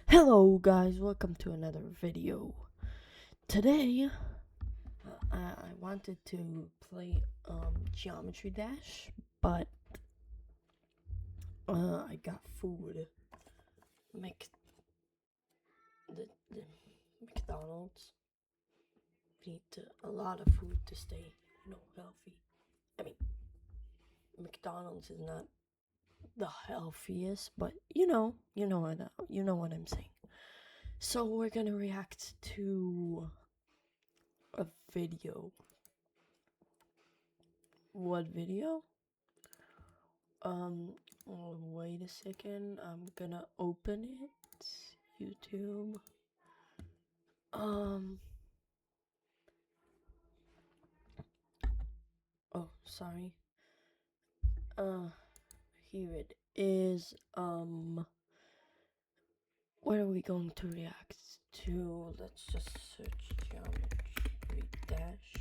Hello guys, welcome to another video. Today, I wanted to play Geometry Dash, but I got food. Mc the McDonald's need a lot of food to stay, healthy. I mean, McDonald's is not the healthiest, but you know what I'm saying. So we're gonna react to a video. What video? Wait a second. I'm gonna open it. YouTube. Um, oh, sorry. Uh, Here it is. What are we going to react to? Let's just search Geometry Dash.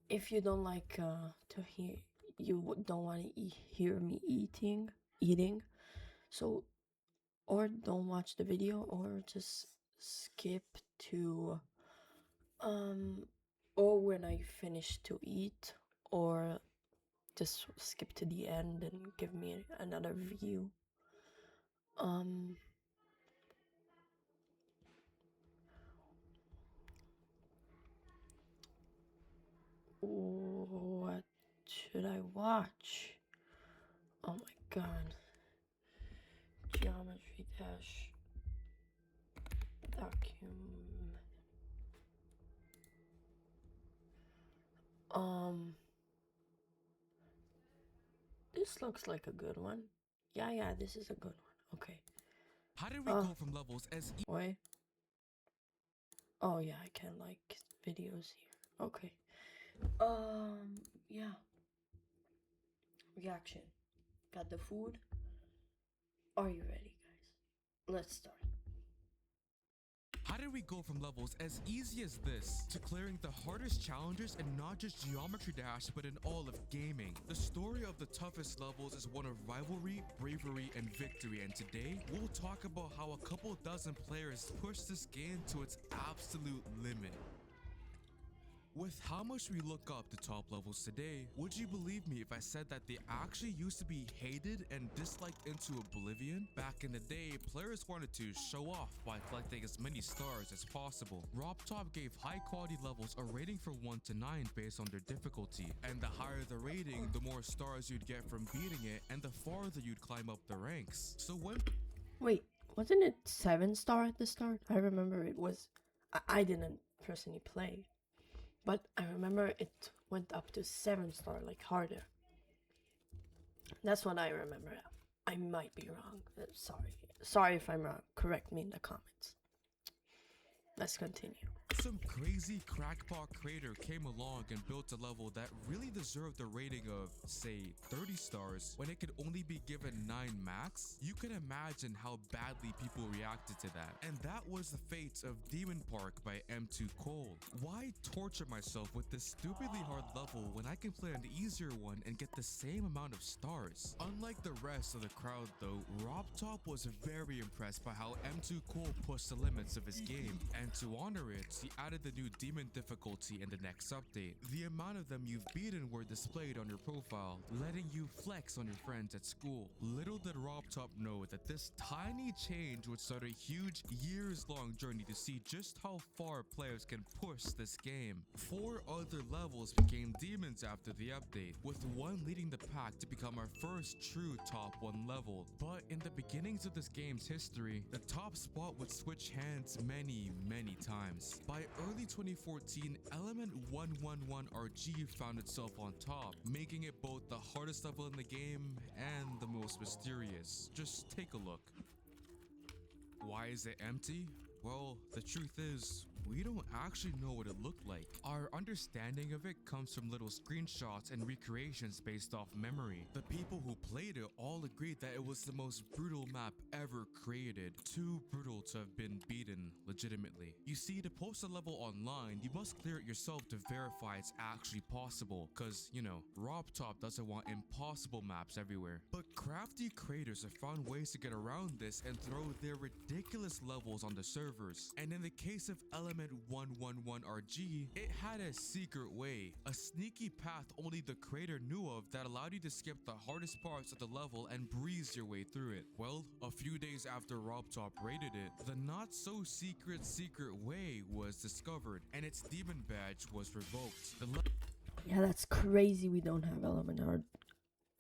If you don't like, to hear, don't want to hear me eating, so or don't watch the video or just skip to or when I finish to eat, or just skip to the end and give me another view. um what should I watch? Oh my god. Geometry Dash document. This looks like a good one. Yeah, this is a good one. Okay. How did we go from levels as Wait. Oh yeah, I can like videos here. Okay. Yeah. Reaction. Got the food. Are you ready, guys? Let's start. How did we go from levels as easy as this to clearing the hardest challenges in not just Geometry Dash but in all of gaming? The story of the toughest levels is one of rivalry, bravery, and victory, and today we'll talk about how a couple dozen players pushed this game to its absolute limit. With how much we look up to top levels today, would you believe me if I said that they actually used to be hated and disliked into oblivion? Back in the day, players wanted to show off by collecting as many stars as possible. RobTop gave high quality levels a rating from 1 to 9 based on their difficulty, and the higher the rating, the more stars you'd get from beating it and the farther you'd climb up the ranks. So when Wait, wasn't it 7-star at the start? I remember it was. I didn't personally play, but I remember it went up to 7-star, like harder. That's what I remember. I might be wrong. Sorry if I'm wrong. Correct me in the comments. Let's continue. some crazy crackpot creator came along and built a level that really deserved a rating of, say, 30 stars when it could only be given 9 max, you can imagine how badly people reacted to that. And that was the fate of Demon Park by M2 Cole. Why torture myself with this stupidly hard level when I can play an easier one and get the same amount of stars? Unlike the rest of the crowd though, RobTop was very impressed by how M2 Cole pushed the limits of his game, and to honor it, he added the new demon difficulty in the next update. The amount of them you've beaten were displayed on your profile, letting you flex on your friends at school. Little did RobTop know that this tiny change would start a huge years-long journey to see just how far players can push this game. 4 other levels became demons after the update, with one leading the pack to become our first true top 1 level. But in the beginnings of this game's history, the top spot would switch hands many times. By early 2014, Element 111 RG found itself on top, making it both the hardest level in the game and the most mysterious. Just take a look. Why is it empty? Well, the truth is, we don't actually know what it looked like. Our understanding of it comes from little screenshots and recreations based off memory. The people who played it all agreed that it was the most brutal map ever created. Too brutal to have been beaten legitimately. You see, to post a level online, you must clear it yourself to verify it's actually possible. Cause, you know, RobTop doesn't want impossible maps everywhere. But crafty creators have found ways to get around this and throw their ridiculous levels on the servers. And in the case of Element 111RG, it had a secret way, a sneaky path only the creator knew of that allowed you to skip the hardest parts of the level and breeze your way through it. Well, a few days after RobTop raided it, the not so secret way was discovered and its demon badge was revoked. Yeah, that's crazy. We don't have Element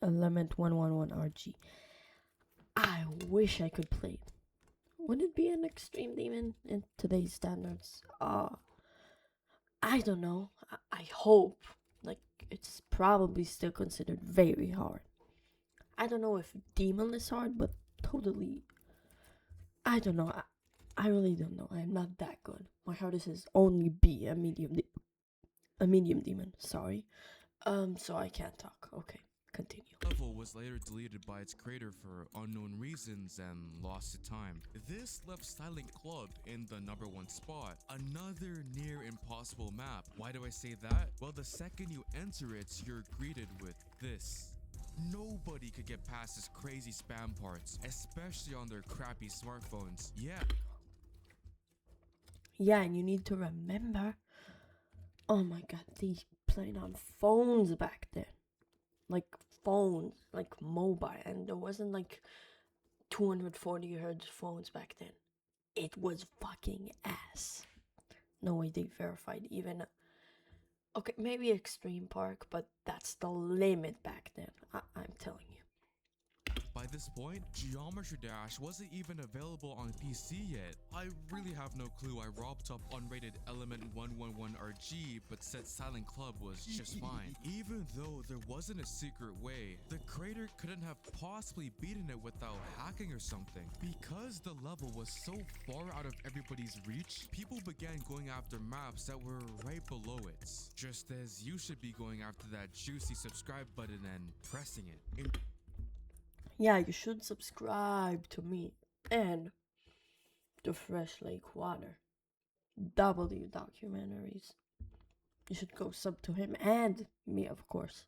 111RG. I wish I could play it. Would it be an extreme demon in today's standards? I don't know. I hope. Like, it's probably still considered very hard. I don't know if demon is hard, but totally. I don't know. I really don't know. I'm not that good. My hardest is only B, a medium demon. Sorry. So I can't talk. Okay, continue. Level was later deleted by its creator for unknown reasons and lost to time. This left Silent Club in the #1 spot, another near impossible map. Why do I say that? Well, the second you enter it, you're greeted with this. Nobody could get past this crazy spam parts, especially on their crappy smartphones. Yeah, and you need to remember. Oh my god, they played on phones back then. Like phones, like mobile, and there wasn't like 240 hertz phones back then. It was fucking ass. No way they verified even. Okay, maybe Extreme Park, but that's the limit back then. I'm telling you. By this point, Geometry Dash wasn't even available on PC yet. I really have no clue why RobTop unrated Element 111RG but said Silent Club was just fine. Even though there wasn't a secret way, the creator couldn't have possibly beaten it without hacking or something. Because the level was so far out of everybody's reach, people began going after maps that were right below it. Just as you should be going after that juicy subscribe button and pressing it. Yeah, you should subscribe to me and to Fresh Lake Water. W documentaries. You should go sub to him and me, of course.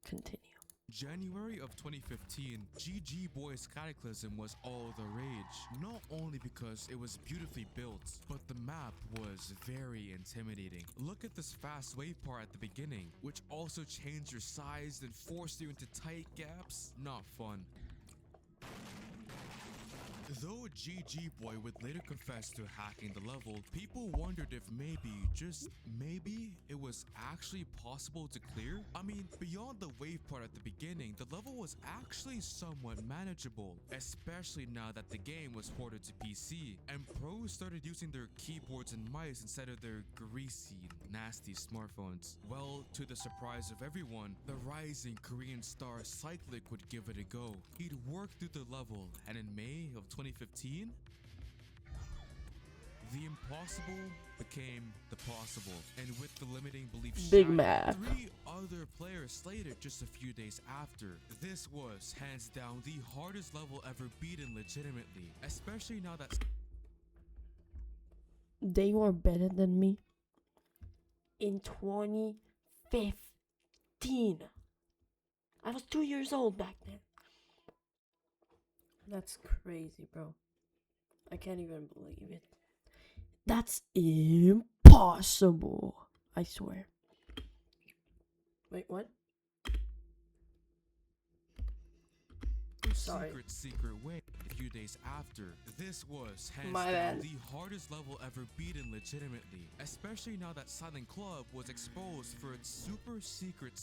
Continue. January of 2015, GG Boys Cataclysm was all the rage. Not only because it was beautifully built, but the map was very intimidating. Look at this fast wave part at the beginning, which also changed your size and forced you into tight gaps. Not fun. Though GG Boy would later confess to hacking the level, people wondered if maybe, just maybe, it was actually possible to clear. I mean, beyond the wave part at the beginning, the level was actually somewhat manageable, especially now that the game was ported to PC, and pros started using their keyboards and mice instead of their greasy, nasty smartphones. Well, to the surprise of everyone, the rising Korean star Cyclic would give it a go. He'd work through the level, and in May of 2015, the impossible became the possible, and with the limiting belief Big shattered, math. 3 other players slayed it just a few days after. This was hands down the hardest level ever beaten legitimately, especially now that They were better than me in 2015. I was 2 years old back then. That's crazy, bro. I can't even believe it. That's impossible. I swear. Wait, what? Sorry. secret way a few days after. This was hands My down bad. the hardest level ever beaten legitimately, especially now that Silent Club was exposed for its super secret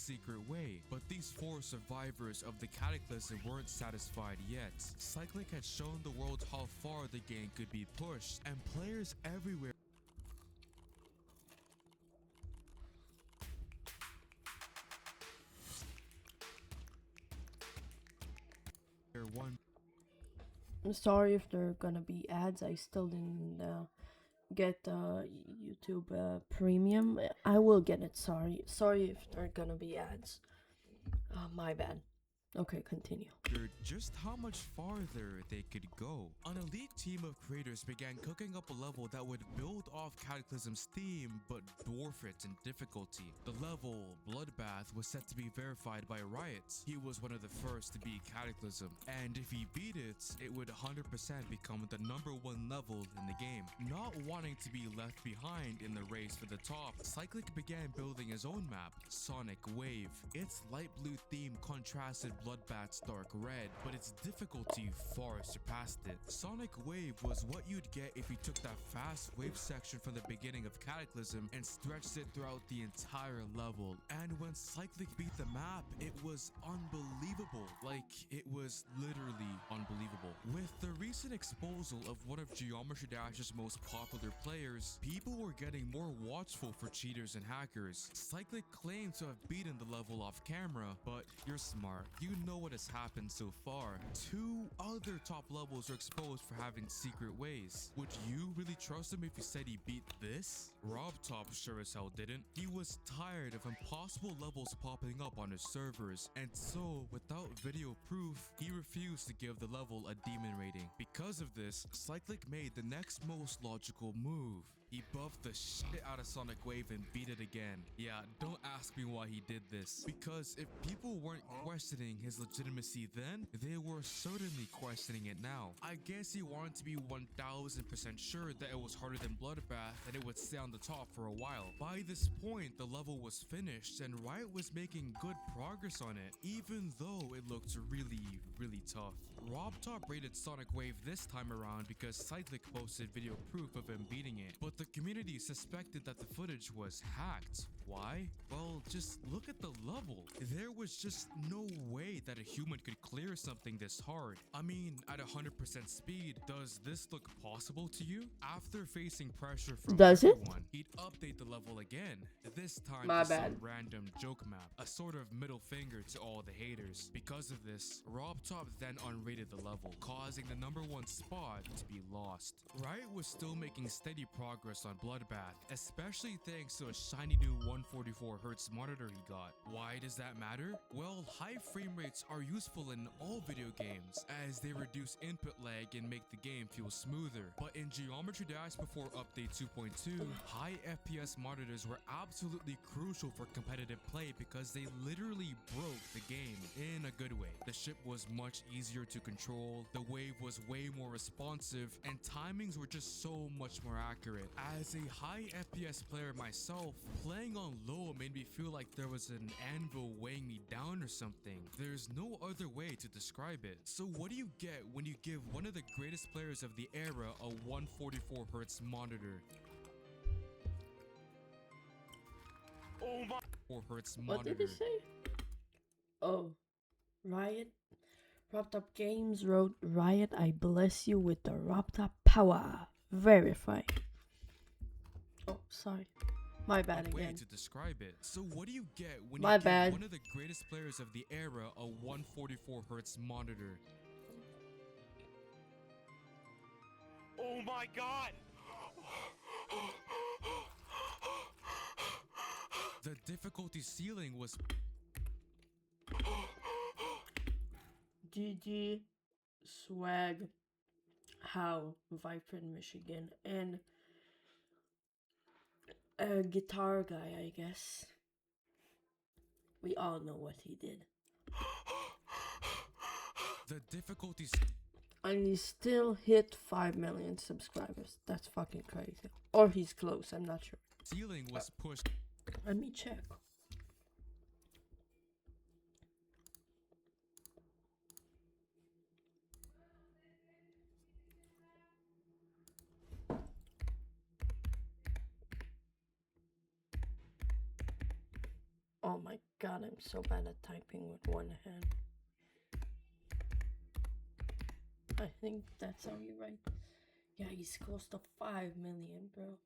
way. But these 4 survivors of the Cataclysm weren't satisfied yet. Cyclic had shown the world how far the game could be pushed, and players everywhere one I'm sorry if there are gonna be ads. I still didn't get YouTube Premium, I will get it. Sorry if there are gonna be ads. My bad. Okay, continue. Just how much farther they could go. An elite team of creators began cooking up a level that would build off Cataclysm's theme but dwarf it in difficulty. The level, Bloodbath, was set to be verified by Riot. He was one of the first to beat Cataclysm, and if he beat it, it would 100% become the #1 level in the game. Not wanting to be left behind in the race for the top, Cyclic began building his own map, Sonic Wave. Its light blue theme contrasted Bloodbath's dark red, but its difficulty far surpassed it. Sonic Wave was what you'd get if you took that fast wave section from the beginning of Cataclysm and stretched it throughout the entire level. And when Cyclic beat the map, it was unbelievable. Like, it was literally unbelievable. With the recent exposal of one of Geometry Dash's most popular players, people were getting more watchful for cheaters and hackers. Cyclic claimed to have beaten the level off camera, but you're smart. You know what has happened so far. 2 other top levels are exposed for having secret ways. Would you really trust him if he said he beat this? RobTop sure as hell didn't. He was tired of impossible levels popping up on his servers, and so without video proof, he refused to give the level a demon rating. Because of this, Cyclic made the next most logical move. He buffed the shit out of Sonic Wave and beat it again. Yeah, don't ask me why he did this. Because if people weren't questioning his legitimacy then, they were certainly questioning it now. I guess he wanted to be 1000% sure that it was harder than Bloodbath and it would stay on the top for a while. By this point, the level was finished and Riot was making good progress on it, even though it looked really tough. RobTop rated Sonic Wave this time around because Cyclic posted video proof of him beating it, but the community suspected that the footage was hacked. Why? Well, just look at the level. There was just no way that a human could clear something this hard. I mean, at 100% speed, does this look possible to you? After facing pressure from everyone, he'd update the level again, this time to some random joke map, a sort of middle finger to all the haters. Because of this, RobTop then unrated the level, causing the #1 spot to be lost. Riot was still making steady progress on Bloodbath, especially thanks to a shiny new 144Hz monitor he got. Why does that matter? Well, high frame rates are useful in all video games, as they reduce input lag and make the game feel smoother. But in Geometry Dash before update 2.2, high FPS monitors were absolutely crucial for competitive play because they literally broke the game in a good way. The ship was much easier to control, the wave was way more responsive, and timings were just so much more accurate. As a high FPS player myself, playing on low made me feel like there was an anvil weighing me down or something. There's no other way to describe it. So what do you get when you give one of the greatest players of the era a 144Hz monitor? Oh my! 4Hz monitor. What did he say? Oh, Riot. RobTop Games wrote, Riot, I bless you with the RobTop power. Verify. Oh, sorry. My bad again. Way to describe it. So what do you get when you give one of the greatest players of the era a 144Hz monitor? Oh my god! The difficulty ceiling was GG Swag How Viper in Michigan and a guitar guy, I guess. We all know what he did. The difficulty and he still hit 5 million subscribers. That's fucking crazy. Or he's close, I'm not sure. Ceiling was pushed. Let me check. Oh my god, I'm so bad at typing with one hand. I think that's how you write. Yeah, he's close to 5 million, bro.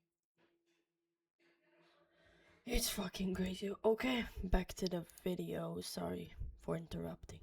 It's fucking crazy. Okay, back to the video. Sorry for interrupting.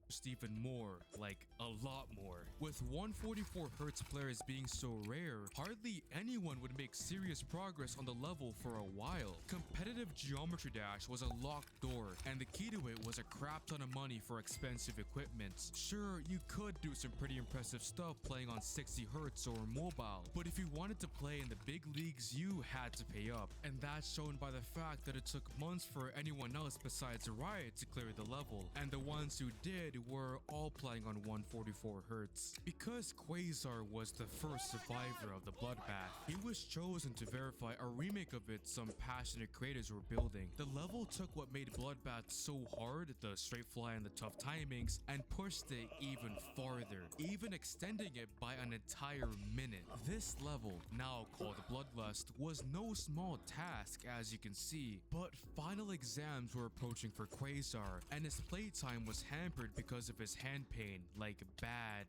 just even more, like a lot more. With 144 Hz players being so rare, hardly anyone would make serious progress on the level for a while. Competitive Geometry Dash was a locked door, and the key to it was a crap ton of money for expensive equipment. Sure, you could do some pretty impressive stuff playing on 60 Hz or mobile, but if you wanted to play in the big leagues, you had to pay up. And that's shown by the fact that it took months for anyone else besides Riot to clear the level, and the ones who did were all playing on 144 Hz. Because Quasar was the first survivor of the Bloodbath, he was chosen to verify a remake of it some passionate creators were building. The level took what made Bloodbath so hard, the straight fly and the tough timings, and pushed it even farther, even extending it by an entire minute. This level, now called Bloodlust, was no small task as you can see, but final exams were approaching for Quasar, and his playtime was hampered because of his hand pain, like bad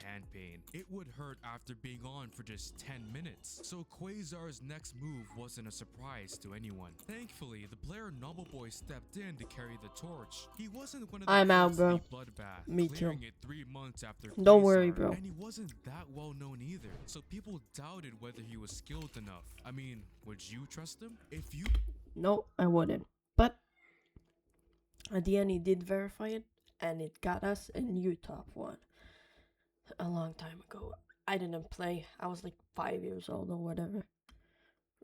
hand pain. It would hurt after being on for just 10 minutes, so Quasar's next move wasn't a surprise to anyone. Thankfully, the player Nobleboy stepped in to carry the torch. He wasn't one of the I'm out, first bro. to beat Bloodbath, Me too. clearing it 3 months after Don't worry, Quasar, bro. and he wasn't that well known either, so people doubted whether he was skilled enough. I mean, would you trust him? If you No, I wouldn't. But at the end, he did verify it, and it got us a new top one. A long time ago. I didn't play. I was like 5 years old or whatever.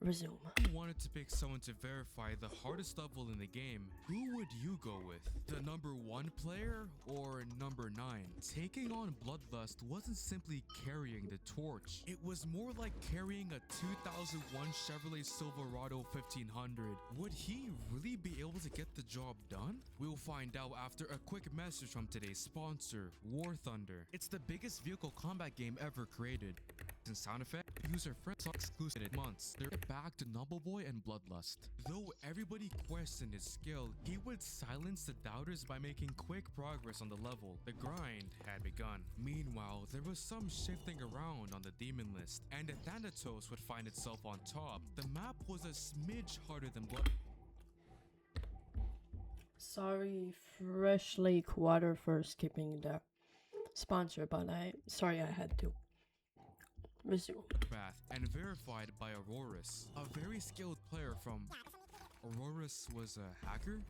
Resume. wanted to pick someone to verify the hardest level in the game, who would you go with? The number 1 player or number 9? Taking on Bloodlust wasn't simply carrying the torch. It was more like carrying a 2001 Chevrolet Silverado 1500. Would he really be able to get the job done? We'll find out after a quick message from today's sponsor, War Thunder. It's the biggest vehicle combat game ever created. And sound effect, user friends exclusive months. They're back to Nobleboy and Bloodlust. Though everybody questioned his skill, he would silence the doubters by making quick progress on the level. The grind had begun. Meanwhile, there was some shifting around on the demon list, and Thanatos would find itself on top. The map was a smidge harder than Blood. Sorry, Fresh Lake Water, for skipping the sponsor, but I had to. Resume. Bath and verified by Aurorus, a very skilled player from. Aurorus was a hacker?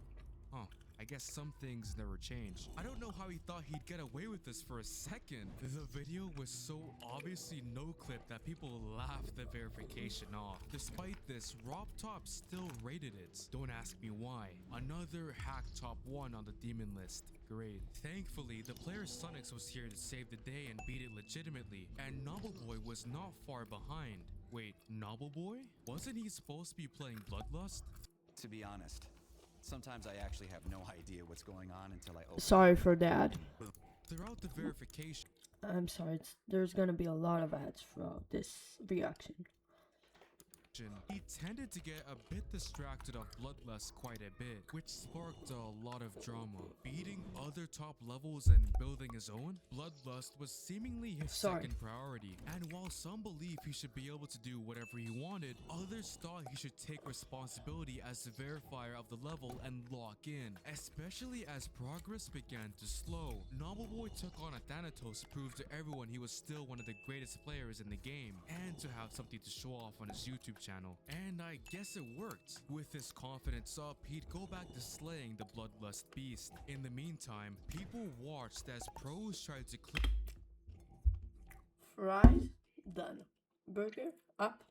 Huh. I guess some things never change. I don't know how he thought he'd get away with this for a second. The video was so obviously no clip that people laughed the verification off. Despite this, RobTop still rated it. Don't ask me why. Another hack top 1 on the demon list. Great. Thankfully, the player Sunix was here to save the day and beat it legitimately, and Nobleboy was not far behind. Wait, Nobleboy? Wasn't he supposed to be playing Bloodlust? To be honest, sometimes I actually have no idea what's going on until I open. Sorry for that. Throughout the verification, I'm sorry. There's gonna be a lot of ads throughout this reaction. he tended to get a bit distracted of Bloodlust quite a bit, which sparked a lot of drama. Beating other top levels and building his own, Bloodlust was seemingly his second priority. And while some believe he should be able to do whatever he wanted, others thought he should take responsibility as the verifier of the level and lock in, especially as progress began to slow. Nobleboy took on a Thanatos to prove to everyone he was still one of the greatest players in the game, and to have something to show off on his YouTube channel. And I guess it worked. With his confidence up, he'd go back to slaying the Bloodlust beast. In the meantime, people watched as pros tried to clear. Fries done. Burger up.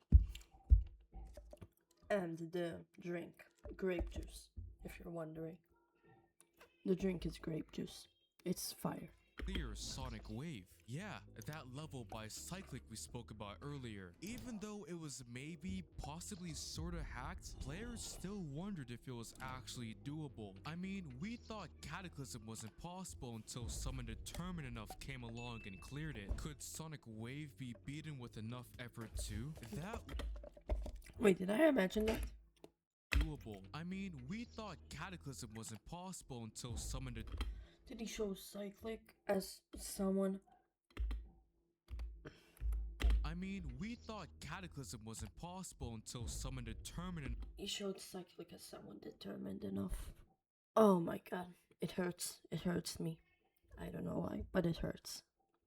And the drink, grape juice, if you're wondering. The drink is grape juice. It's fire. Sonic Wave. Yeah, that level by Cyclic we spoke about earlier. Even though it was maybe, possibly sorta hacked, players still wondered if it was actually doable. I mean, we thought Cataclysm was impossible until someone determined enough came along and cleared it. Could Sonic Wave be beaten with enough effort too? That Wait, did I imagine that? doable. I mean, we thought Cataclysm was impossible until someone Did he show Cyclic as someone? I mean, we thought Cataclysm was impossible until someone determined. He showed Cyclic as someone determined enough. Oh my god, it hurts. It hurts me. I don't know why, but it hurts.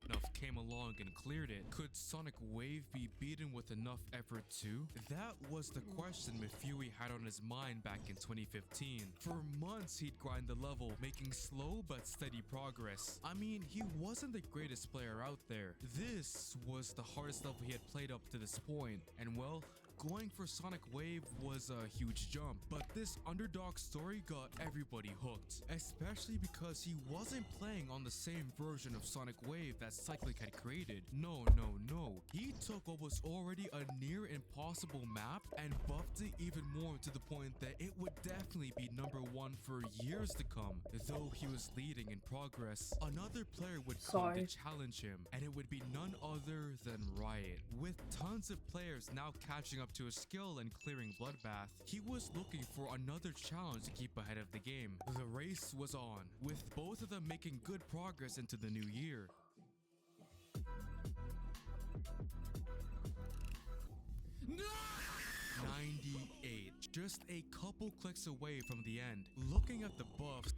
enough came along and cleared it. Could Sonic Wave be beaten with enough effort too? That was the question Mifui had on his mind back in 2015. For months he'd grind the level, making slow but steady progress. I mean, he wasn't the greatest player out there. This was the hardest level he had played up to this point, and well, going for Sonic Wave was a huge jump, but this underdog story got everybody hooked, especially because he wasn't playing on the same version of Sonic Wave that Cyclic had created. No. He took what was already a near impossible map and buffed it even more to the point that it would definitely be #1 for years to come. Though he was leading in progress, another player would come to challenge him, and it would be none other than Riot. With tons of players now catching up to his skill and clearing Bloodbath, he was looking for another challenge to keep ahead of the game. The race was on, with both of them making good progress into the new year. 98, just a couple clicks away from the end. Looking at the buffs,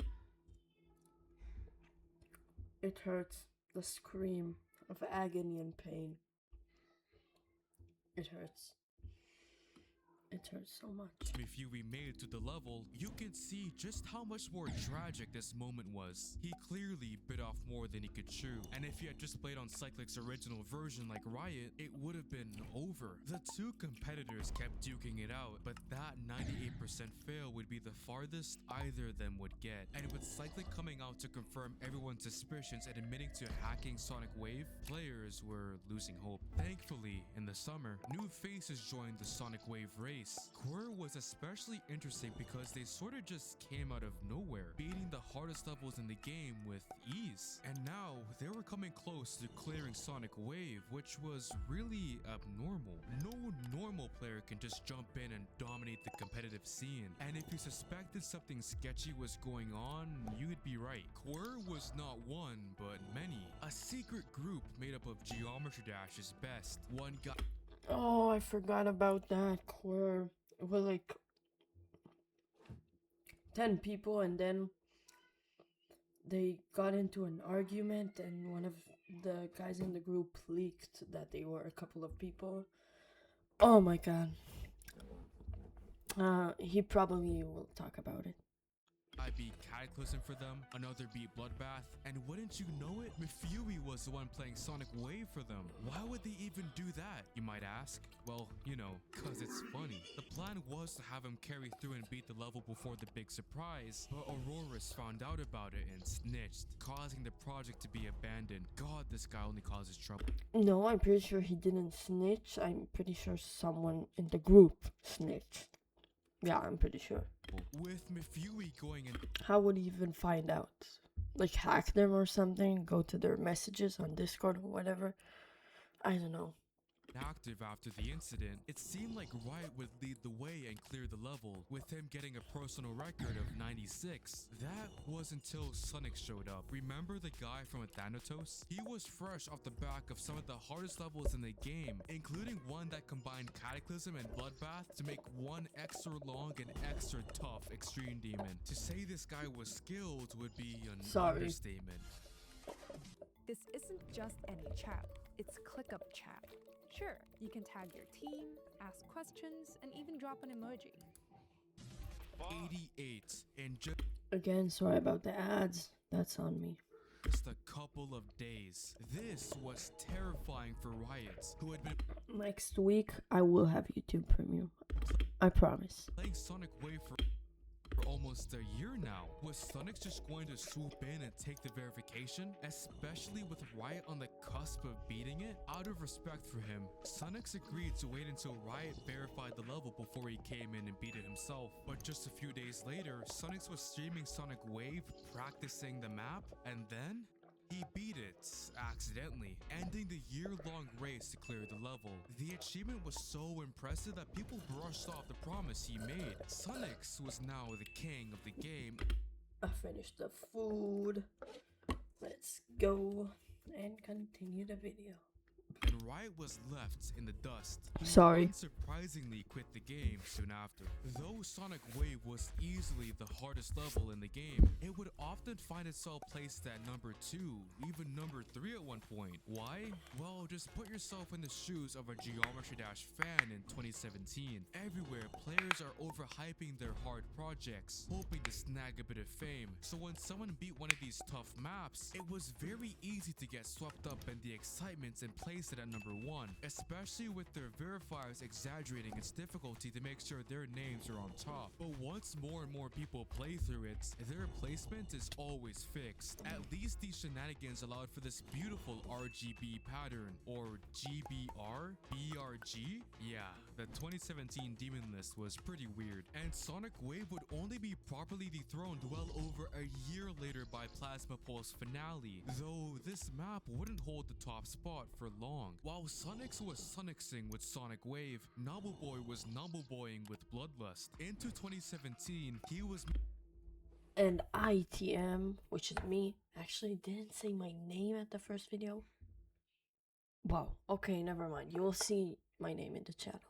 It hurts. The scream of agony and pain. It hurts. It hurts so much. Mifui made it to the level, you can see just how much more tragic this moment was. He clearly bit off more than he could chew, and if he had just played on Cyclic's original version like Riot, it would have been over. The two competitors kept duking it out, but that 98% fail would be the farthest either of them would get. And with Cyclic coming out to confirm everyone's suspicions and admitting to hacking Sonic Wave, players were losing hope. Thankfully, in the summer, new faces joined the Sonic Wave race. Quirr was especially interesting because they sort of just came out of nowhere, beating the hardest levels in the game with ease. And now they were coming close to clearing Sonic Wave, which was really abnormal. No normal player can just jump in and dominate the competitive scene. And if you suspected something sketchy was going on, you'd be right. Quirr was not one, but many. A secret group made up of Geometry Dash's best. One guy. Oh, I forgot about that. Quirr. It was like 10 people, and then they got into an argument, and one of the guys in the group leaked that they were a couple of people. Oh my god. He probably will talk about it. I beat Cataclysm for them, another beat Bloodbath, and wouldn't you know it, Mifui was the one playing Sonic Wave for them. Why would they even do that, you might ask? Well, you know, cause it's funny. The plan was to have him carry through and beat the level before the big surprise, but Aurorus found out about it and snitched, causing the project to be abandoned. God, this guy only causes trouble. No, I'm pretty sure he didn't snitch. I'm pretty sure someone in the group snitched. Yeah, I'm pretty sure. With Mifui going in. How would he even find out? Like hack them or something? Go to their messages on Discord or whatever? I don't know. Active after the incident, it seemed like Riot would lead the way and clear the level, with him getting a personal record of 96. That was until Sonic showed up. Remember the guy from Thanatos? He was fresh off the back of some of the hardest levels in the game, including one that combined Cataclysm and Bloodbath to make one extra long and extra tough Extreme Demon. To say this guy was skilled would be an understatement. This isn't just any chat, it's ClickUp chat. Sure, you can tag your team, ask questions, and even drop an emoji. 88 in just Again, sorry about the ads. That's on me. a couple of days. This was terrifying for Riot, who had been Next week, I will have YouTube Premium. I promise. playing Sonic Wave for almost a year now. Was Sonic just going to swoop in and take the verification? Especially with Riot on the cusp of beating it? Out of respect for him, Sonic agreed to wait until Riot verified the level before he came in and beat it himself. But just a few days later, Sonic was streaming Sonic Wave, practicing the map, and then he beat it, accidentally, ending the year-long race to clear the level. The achievement was so impressive that people brushed off the promise he made. Sonic was now the king of the game. I finished the food. Let's go and continue the video. And Riot was left in the dust. He Sorry. unsurprisingly quit the game soon after. Though Sonic Wave was easily the hardest level in the game, it would often find itself placed at number 2, even number 3 at one point. Why? Well, just put yourself in the shoes of a Geometry Dash fan in 2017. Everywhere, players are overhyping their hard projects, hoping to snag a bit of fame. So when someone beat one of these tough maps, it was very easy to get swept up in the excitement and place it at number 1, especially with their verifiers exaggerating its difficulty to make sure their names are on top. But once more and more people play through it, their placement is always fixed. At least these shenanigans allowed for this beautiful RGB pattern, or GBR? BRG? Yeah, the 2017 Demon List was pretty weird, and Sonic Wave would only be properly dethroned well over a year later by Plasma Pulse Finale, though this map wouldn't hold the top spot for long. While Sonix was Sonixing with Sonic Wave, Nobleboy was Nobleboying with Bloodlust. Into 2017, he was And ITM, which is me, actually didn't say my name at the first video. Wow, okay, never mind. You will see my name in the channel.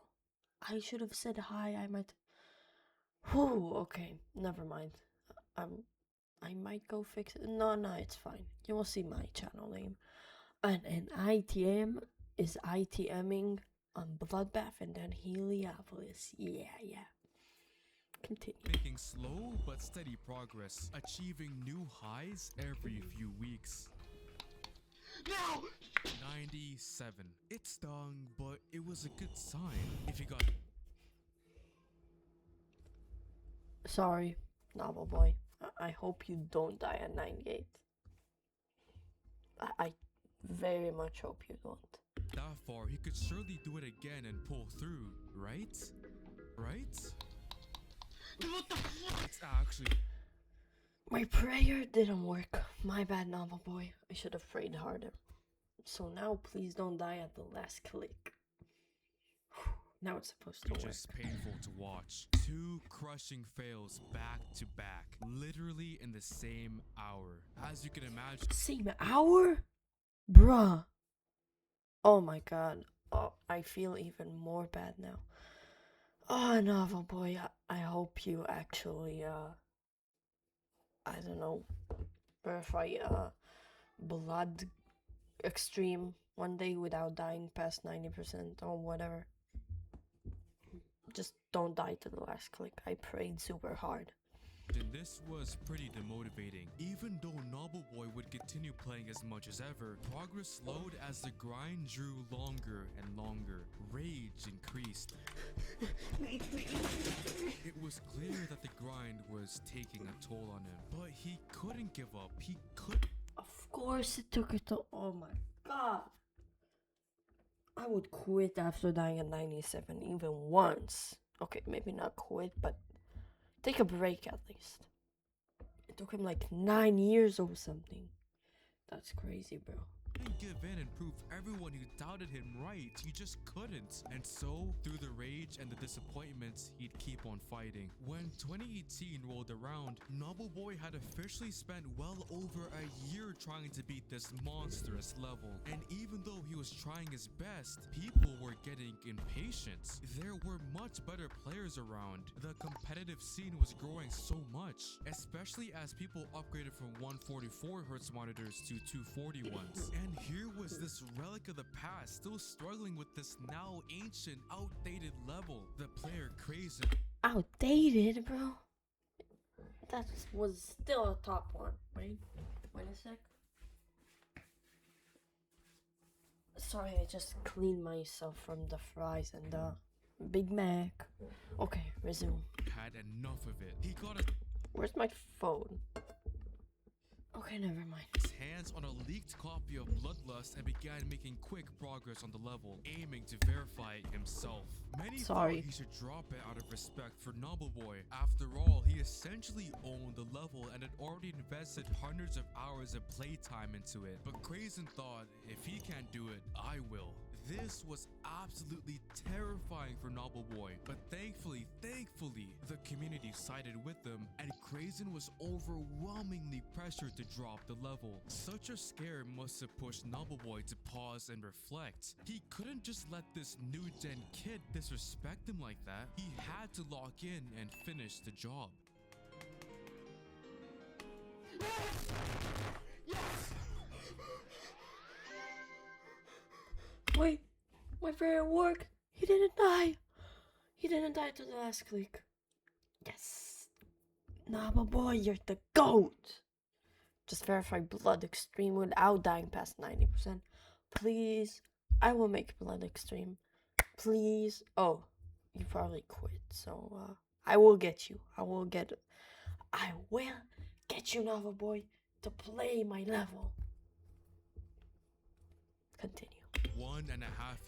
I should have said hi, I might... Whew, okay, never mind. I might go fix it. No, it's fine. You will see my channel name. And ITM is ITMing on Bloodbath and then Heliopolis. Yeah. Continue. making slow but steady progress, achieving new highs every few weeks. No! 97. It stung, but it was a good sign. If you got Sorry, Novel Boy. I hope you don't die at 98. I very much hope you don't. that far, he could surely do it again and pull through, right? Right? What the fuck? It's actually My prayer didn't work. My bad, Novel Boy. I should have prayed harder. So now, please don't die at the last click. Now it's supposed to work. just painful to watch. 2 crushing fails back to back, literally in the same hour. As you can imagine, Same hour? Bruh. Oh my god. Oh, I feel even more bad now. Oh, Novel Boy, I hope you actually, I don't know, verify, blood extreme one day without dying past 90% or whatever. Just don't die to the last click. I prayed super hard. this was pretty demotivating. Even though Nobleboy would continue playing as much as ever, progress slowed as the grind drew longer and longer. Rage increased. It was clear that the grind was taking a toll on him, but he couldn't give up. He could. Of course it took it to. Oh my god. I would quit after dying at 97 even once. Okay, maybe not quit, but take a break at least. It took him like 9 years or something. That's crazy, bro. Couldn't give in and prove everyone who doubted him right. He just couldn't. And so, through the rage and the disappointments, he'd keep on fighting. When 2018 rolled around, Nobleboy had officially spent well over a year trying to beat this monstrous level. And even though he was trying his best, people were getting impatient. There were much better players around. The competitive scene was growing so much, especially as people upgraded from 144Hz monitors to 240 ones. And here was this relic of the past, still struggling with this now ancient, outdated level. The player crazy. Outdated, bro. That was still a top one. Wait a sec. Sorry, I just cleaned myself from the fries and the Big Mac. Okay, resume. Had enough of it. He got Where's my phone? Okay, never mind. his hands on a leaked copy of Bloodlust and began making quick progress on the level, aiming to verify it himself. Many Sorry. thought he should drop it out of respect for Nobleboy. After all, he essentially owned the level and had already invested hundreds of hours of playtime into it. But Krazen thought, if he can't do it, I will. This was absolutely terrifying for Noble Boy, but thankfully, the community sided with them, and Krazen was overwhelmingly pressured to drop the level. Such a scare must have pushed Noble Boy to pause and reflect. He couldn't just let this new gen kid disrespect him like that. He had to lock in and finish the job. Wait, my prayer worked. He didn't die. He didn't die to the last click. Yes. Noble Boy, you're the GOAT. Just verify Blood Extreme without dying past 90%. Please. I will make Blood Extreme. Please. Oh, you probably quit. So, I will get you. I will get you, Noble Boy, to play my level. Continue. 1.5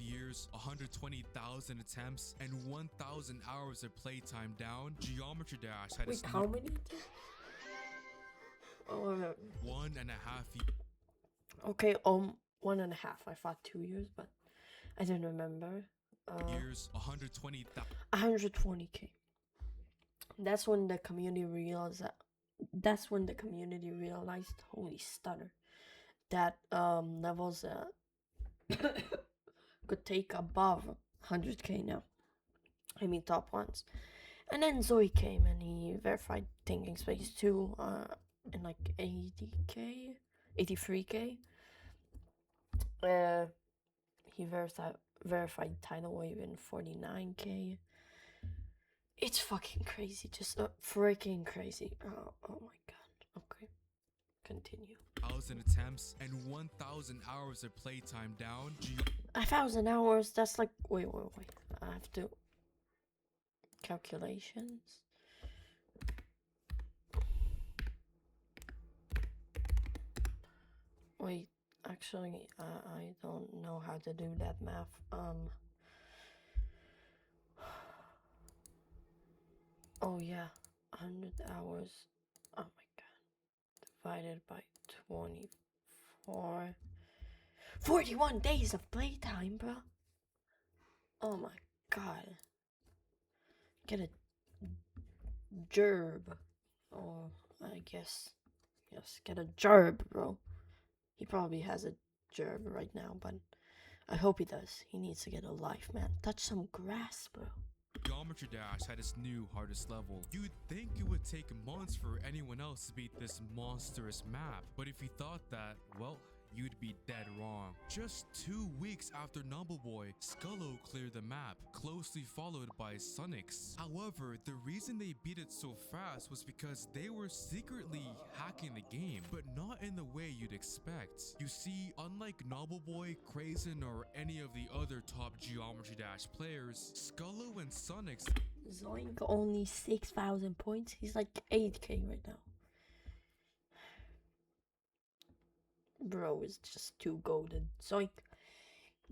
years, 120,000 attempts, and 1,000 hours of playtime down, Geometry Dash had Wait, how many? Oh, 1.5 years. okay, 1.5. I thought 2 years, but I didn't remember. 120,000. 120k. That's when the community realized that. That's when the community realized. Holy stutter! That levels could take above 100k now. I mean top ones. And then Zoe came and he verified Thinking Space 2 in like 80k, 83k. He verified Tidal Wave in 49k. It's fucking crazy, just freaking crazy. Oh my god. Okay, continue. 1,000 attempts and 1,000 hours of playtime down. 1,000 hours. That's like wait. I have to calculations. Wait, actually, I don't know how to do that math. Oh yeah, 100 hours. Oh my god. Divided by 24. 41 days of playtime, bro. Oh my god. Get a gerb. Or I guess. Yes, get a gerb, bro. He probably has a gerb right now, but I hope he does. He needs to get a life, man. Touch some grass, bro. Geometry Dash had its new hardest level. You'd think it would take months for anyone else to beat this monstrous map, but if you thought that, well, you'd be dead wrong. Just 2 weeks after Noble Boy, Scullo cleared the map, closely followed by Sunix. However, the reason they beat it so fast was because they were secretly hacking the game, but not in the way you'd expect. You see, unlike Noble Boy, Krazen, or any of the other top Geometry Dash players, Scullo and Sunix. Zoink only 6,000 points. He's like 8k right now. Bro is just too golden. Zoink,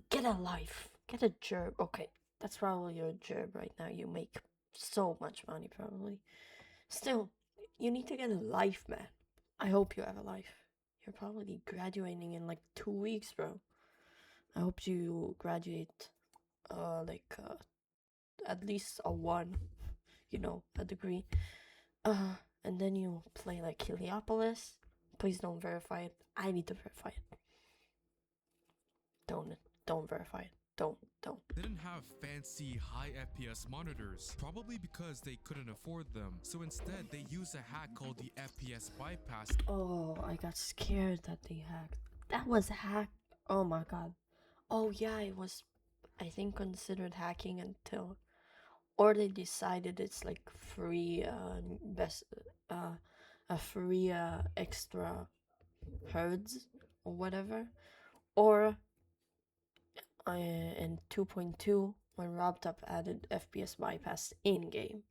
get a life. Get a gerb. Okay, that's probably your gerb right now. You make so much money probably. Still, you need to get a life, man. I hope you have a life. You're probably graduating in like 2 weeks, bro. I hope you graduate at least a 1, you know, a degree. And then you play like Heliopolis. Please don't verify it. I need to verify it. Don't verify it. Don't. Didn't have fancy high FPS monitors, probably because they couldn't afford them. So instead, they used a hack called the FPS bypass. Oh, I got scared that they hacked. That was hacked. Oh my god. Oh yeah, it was, I think, considered hacking until, or they decided it's like free, a free extra hertz or whatever, or in 2.2 when RobTop added FPS bypass in game,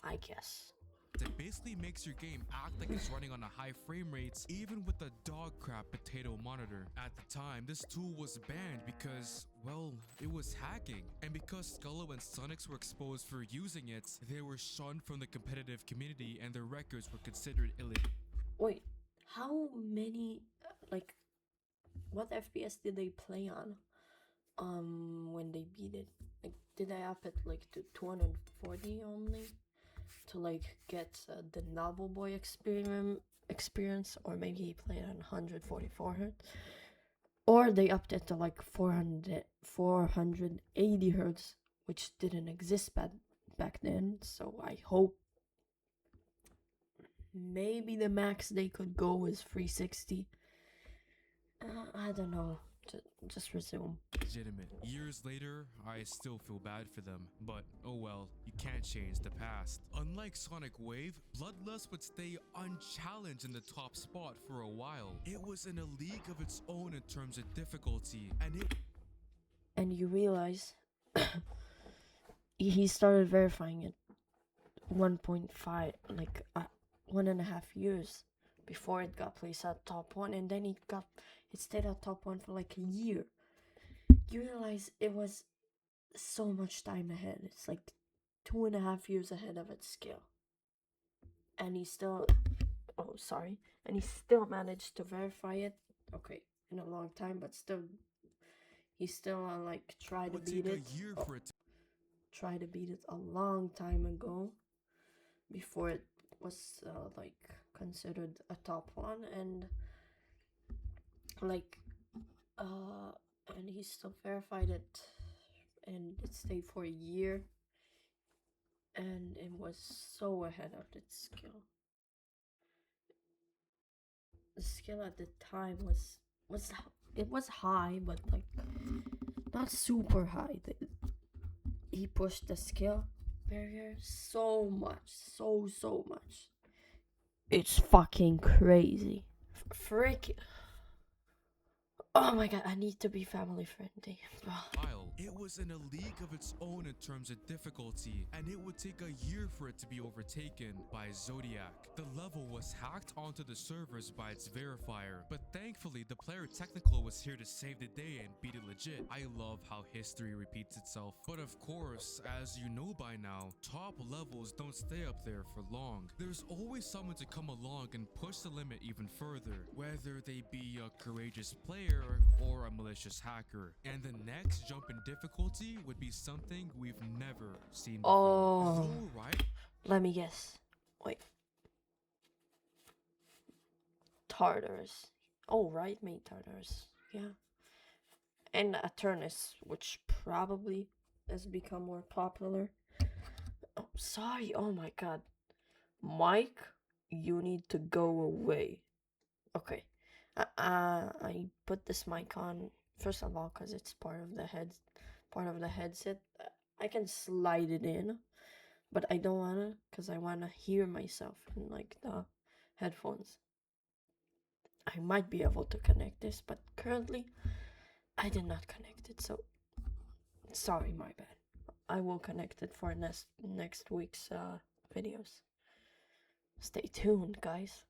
I guess. It basically makes your game act like it's running on a high frame rates, even with a dog crap potato monitor. At the time, this tool was banned because, well, it was hacking. And because Scullo and Sunix were exposed for using it, they were shunned from the competitive community and their records were considered illegal. Wait, how many, what FPS did they play on? when they beat it. Like, did I up it like to 240 only to like get the novel boy experience, or maybe he played on 144 hertz, or they upped it to like 480 hertz, which didn't exist back then. So I hope maybe the max they could go is 360. I don't know. Just resume. Legitimate. Years later, I still feel bad for them, but oh well, you can't change the past. Unlike Sonic Wave, Bloodlust would stay unchallenged in the top spot for a while. It was in a league of its own in terms of difficulty, And you realize he started verifying it 1.5, like 1.5 years before it got placed at top 1, and then it stayed at top 1 for like a year. You realize it was so much time ahead. It's like 2.5 years ahead of its skill, and he still managed to verify it. Okay, in a long time, but still, he still like tried to beat it. a year for it to Tried to beat it a long time ago, before it was like considered a top 1, and like and he still verified it, and it stayed for a year, and it was so ahead of its skill. The skill at the time was high, but like not super high. He pushed the skill barrier so much, so much. It's fucking crazy. Frick. Oh my god, I need to be family friendly. while. It was in a league of its own in terms of difficulty, and it would take a year for it to be overtaken by Zodiac. The level was hacked onto the servers by its verifier, but thankfully the player Technical was here to save the day and beat it legit. I love how history repeats itself. But of course, as you know by now, top levels don't stay up there for long. There's always someone to come along and push the limit even further, whether they be a courageous player or a malicious hacker. And the next jump in difficulty would be something we've never seen before. Oh, Though, right? let me guess. Wait. Tartarus. Oh, right, made Tartarus. Yeah. And Aternus, which probably has become more popular. Oh, sorry. Oh my god. Mike, you need to go away. Okay. I put this mic on first of all because it's part of the headset. I can slide it in, but I don't wanna, because I wanna hear myself in like the headphones. I might be able to connect this, but currently I did not connect it, so sorry, my bad. I will connect it for next week's videos. Stay tuned, guys.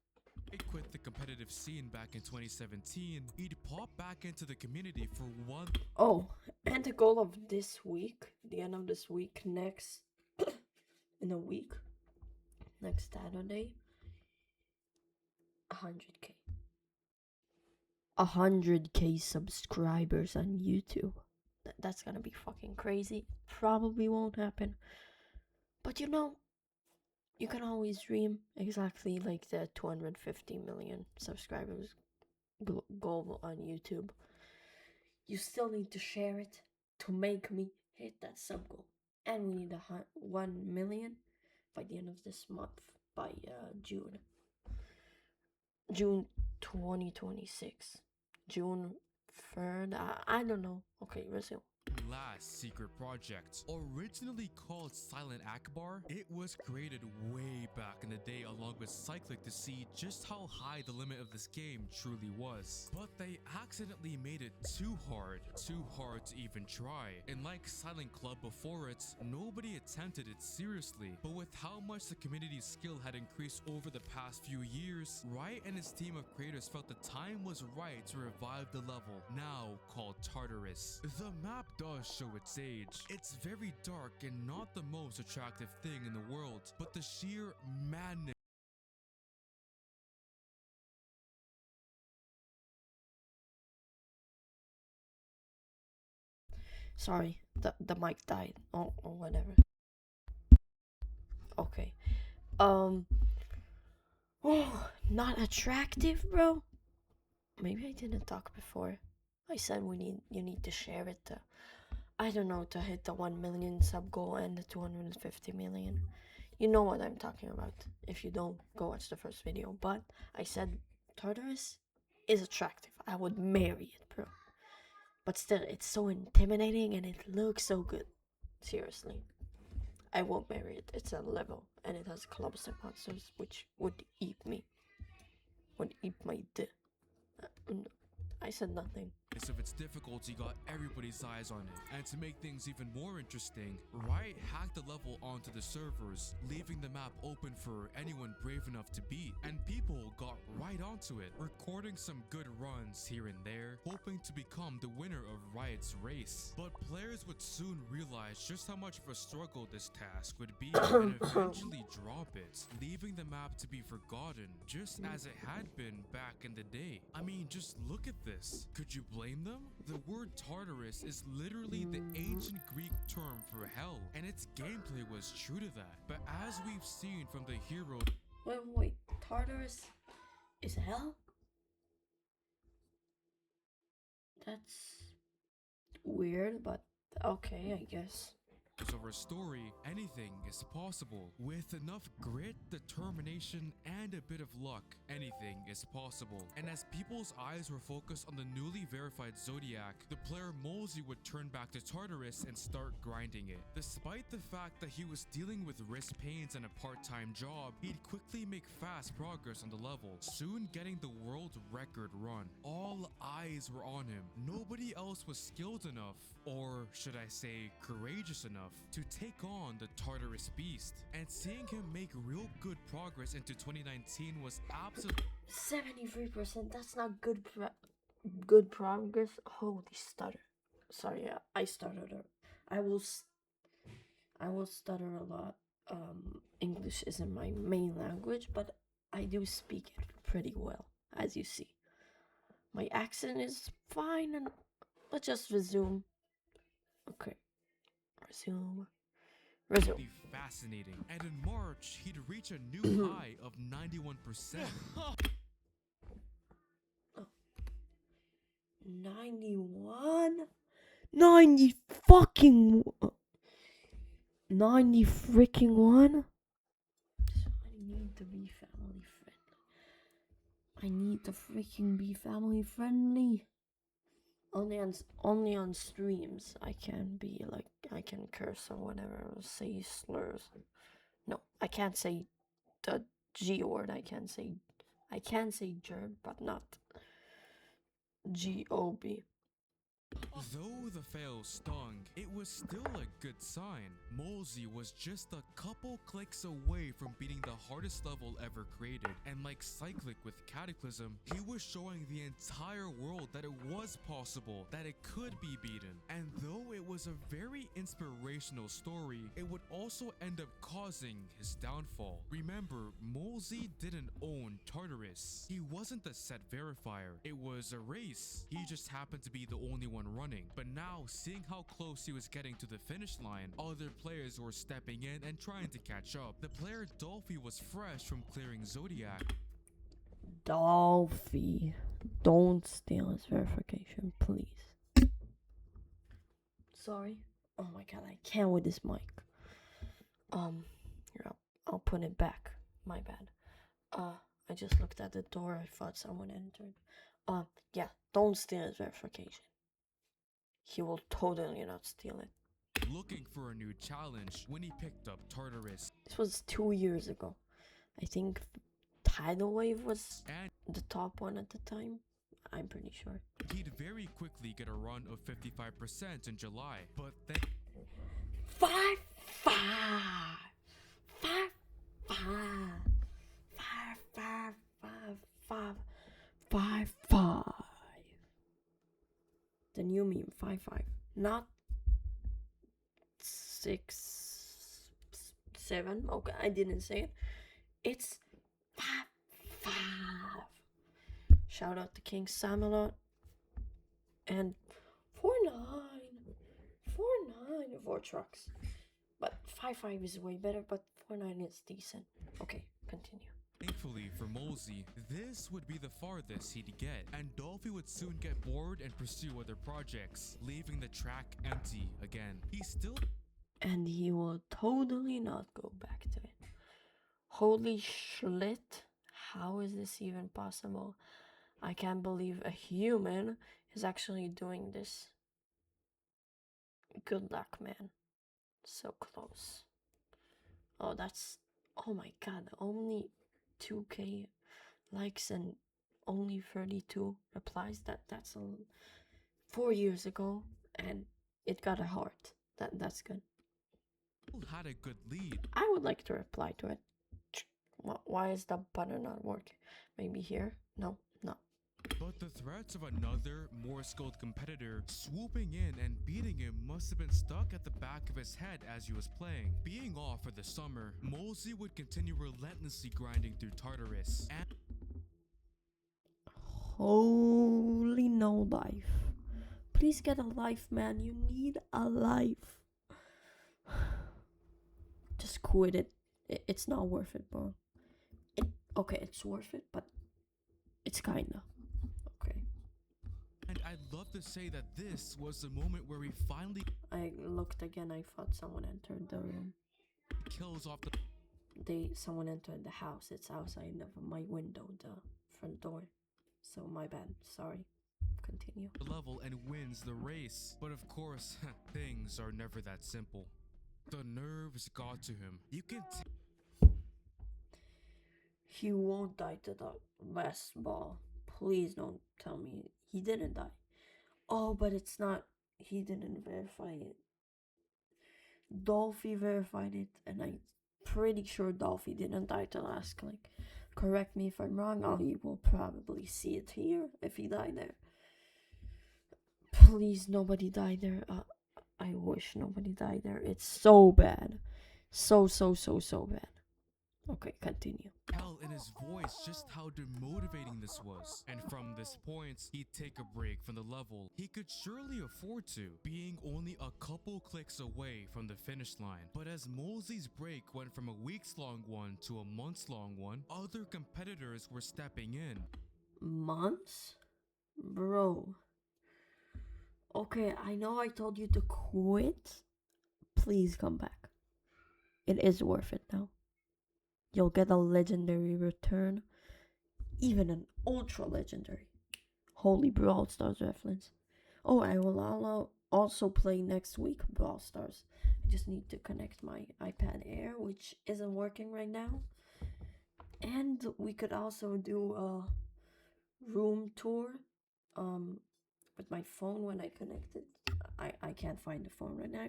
He quit the competitive scene back in 2017. He'd pop back into the community for one. Oh, and the goal of this week, the end of this week, next in a week, next Saturday, 100k. 100k subscribers on YouTube. That's gonna be fucking crazy. Probably won't happen. But you know, you can always dream, exactly like the 250 million subscribers goal on YouTube. You still need to share it to make me hit that sub goal. And we need 1 million by the end of this month, by June 2026. June 3rd. I don't know. Okay, resume. Last secret project. Originally called Silent Akbar, it was created way back in the day along with Cyclic to see just how high the limit of this game truly was. But they accidentally made it too hard to even try. And like Silent Club before it, nobody attempted it seriously. But with how much the community's skill had increased over the past few years, Riot and his team of creators felt the time was right to revive the level, now called Tartarus. The map does show its age. It's very dark and not the most attractive thing in the world, but the sheer madness Sorry, the mic died. Oh, or whatever. Okay. Oh, not attractive, bro. Maybe I didn't talk before. I said you need to share it to, I don't know, to hit the 1 million sub goal and the 250 million. You know what I'm talking about. If you don't, go watch the first video. But I said Tartarus is attractive. I would marry it, bro. But still, it's so intimidating and it looks so good. Seriously. I won't marry it. It's a level and it has clubster monsters which would eat me. Would eat my dick. I said nothing. Of its difficulty got everybody's eyes on it. And to make things even more interesting, Riot hacked the level onto the servers, leaving the map open for anyone brave enough to beat. And people got right onto it, recording some good runs here and there, hoping to become the winner of Riot's race. But players would soon realize just how much of a struggle this task would be and eventually drop it, leaving the map to be forgotten, just as it had been back in the day. I mean, just look at this. Could you blame them? The word Tartarus is literally the ancient Greek term for hell, and its gameplay was true to that. But as we've seen from the hero... Wait, Tartarus is hell? That's weird, but okay, I guess. Of her story, anything is possible. With enough grit, determination, and a bit of luck, anything is possible. And as people's eyes were focused on the newly verified Zodiac, the player Molesy would turn back to Tartarus and start grinding it. Despite the fact that he was dealing with wrist pains and a part-time job, he'd quickly make fast progress on the level, soon getting the world record run. All eyes were on him. Nobody else was skilled enough, or should I say courageous enough, to take on the Tartarus beast. And seeing him make real good progress into 2019 was absolutely 73%, that's not good progress. Holy stutter. Sorry, I stuttered. I will stutter a lot. English isn't my main language, but I do speak it pretty well, as you see. My accent is fine, and let's just resume. Okay. Resume. be fascinating. And in March, he'd reach a new high of 91%. 91? 90 fucking 90 freaking 1? So I need to be family friendly. I need to freaking be family friendly. Only on streams I can be like, I can curse or whatever, or say slurs. No, I can't say the G word. I can say gerb, but not GOB. Though the fail stung, it was still a good sign. Molesy was just a couple clicks away from beating the hardest level ever created, and like Cyclic with Cataclysm, he was showing the entire world that it was possible, that it could be beaten. And though it was a very inspirational story, it would also end up causing his downfall. Remember, Molesy didn't own Tartarus. He wasn't the set verifier. It was a race. He just happened to be the only one running. But now, seeing how close he was getting to the finish line, other players were stepping in and trying to catch up. The player Dolphy was fresh from clearing Zodiac. Dolphy, don't steal his verification, please. Sorry. Oh my god, I can't with this mic. Here, I'll put it back. My bad. I just looked at the door. I thought someone entered. Yeah, don't steal his verification. He will totally not steal it. Looking for a new challenge when he picked up Tartarus. This was 2 years ago. I think Tidal Wave was the top one at the time. I'm pretty sure. He'd very quickly get a run of 55% in July, but then 5 5 5 5 5 5 5 5 5. The new meme 5 5, not 6 7. Okay, I didn't say it. It's 5 5. Shout out to King Samalot and 49 494 trucks. But 5.5 is way better, but 4.9 is decent. Okay, continue. Thankfully for Molesy, this would be the farthest he'd get, and Dolphy would soon get bored and pursue other projects, leaving the track empty again. He still And he will totally not go back to it. Holy shit. How is this even possible? I can't believe a human is actually doing this. Good luck, man. So close. Oh, that's... Oh my god, only 2k likes and only 32 replies. That's 4 years ago, and it got a heart. That's good. had a good lead. I would like to reply to it. Why is the button not working? Maybe here? No. But the threats of another, more skilled competitor swooping in and beating him must have been stuck at the back of his head as he was playing. Being off for the summer, Molesy would continue relentlessly grinding through Tartarus. And Holy no life. Please get a life, man. You need a life. Just quit it. It's not worth it, bro. Okay, it's worth it, but it's kinda. Okay. And I'd love to say that this was the moment where he finally I looked again. I thought someone entered the room. kills off the Someone entered the house. It's outside of my window, the front door. So my bad. Sorry. Continue. level and wins the race. But of course, things are never that simple. The nerves got to him. You can He won't die to the last ball. Please don't tell me he didn't die. Oh, but it's not. He didn't verify it. Dolphy verified it, and I'm pretty sure Dolphy didn't die to last click. Correct me if I'm wrong. Oh, you will probably see it here if he died there. Please, nobody died there. I wish nobody died there. It's so bad. So bad. Okay, continue. tell in his voice just how demotivating this was. And from this point, he'd take a break from the level. He could surely afford to, being only a couple clicks away from the finish line. But as Molesy's break went from a weeks-long one to a months-long one, other competitors were stepping in. Months? Bro. Okay, I know I told you to quit. Please come back. It is worth it now. You'll get a legendary return. Even an ultra legendary. Holy Brawl Stars reference. Oh, I will also play next week Brawl Stars. I just need to connect my iPad Air, which isn't working right now. And we could also do a room tour with my phone when I connect it. I can't find the phone right now.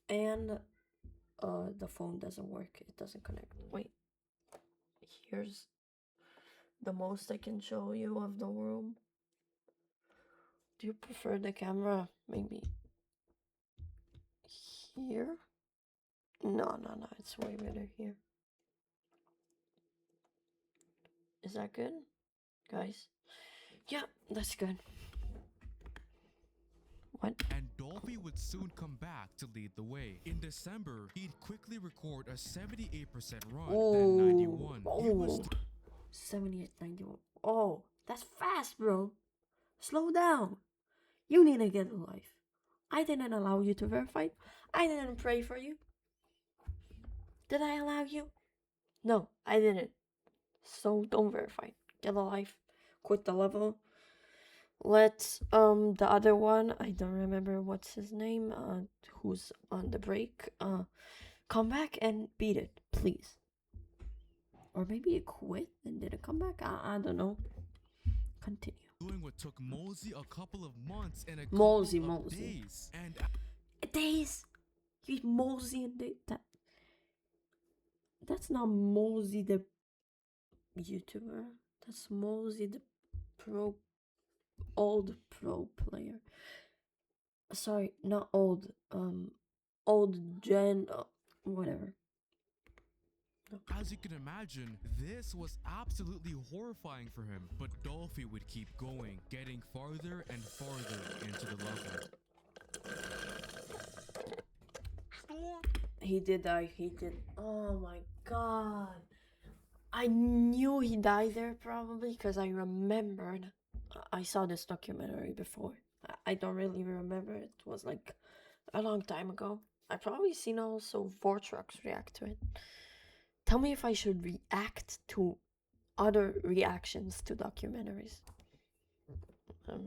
And the phone doesn't work. It doesn't connect. Wait. Here's the most I can show you of the room. Do you prefer the camera maybe here? No, it's way better here. Is that good, guys? Yeah, that's good. What? And Dolphy would soon come back to lead the way. In December, he'd quickly record a 78% run, then 91. He was 78, 91. Oh, that's fast, bro. Slow down. You need to get a life. I didn't allow you to verify. I didn't pray for you. Did I allow you? No, I didn't. So don't verify. Get a life. Quit the level. Let the other one, I don't remember what's his name, who's on the break, come back and beat it, please. Or maybe it quit and didn't come back. I don't know. Continue. doing what took Molesy a couple of months and a Molesy. couple of days. And Days. You Molesy and that's not Molesy the YouTuber. That's Molesy the old pro player. Sorry, not old. Old gen. Whatever. as you can imagine, this was absolutely horrifying for him. But Dolphy would keep going, getting farther and farther into the level. He did die. He did. Oh my god. I knew he died there probably because I remembered. I saw this documentary before. I don't really remember. It was like a long time ago. I probably seen also Vortrox react to it. Tell me if I should react to other reactions to documentaries.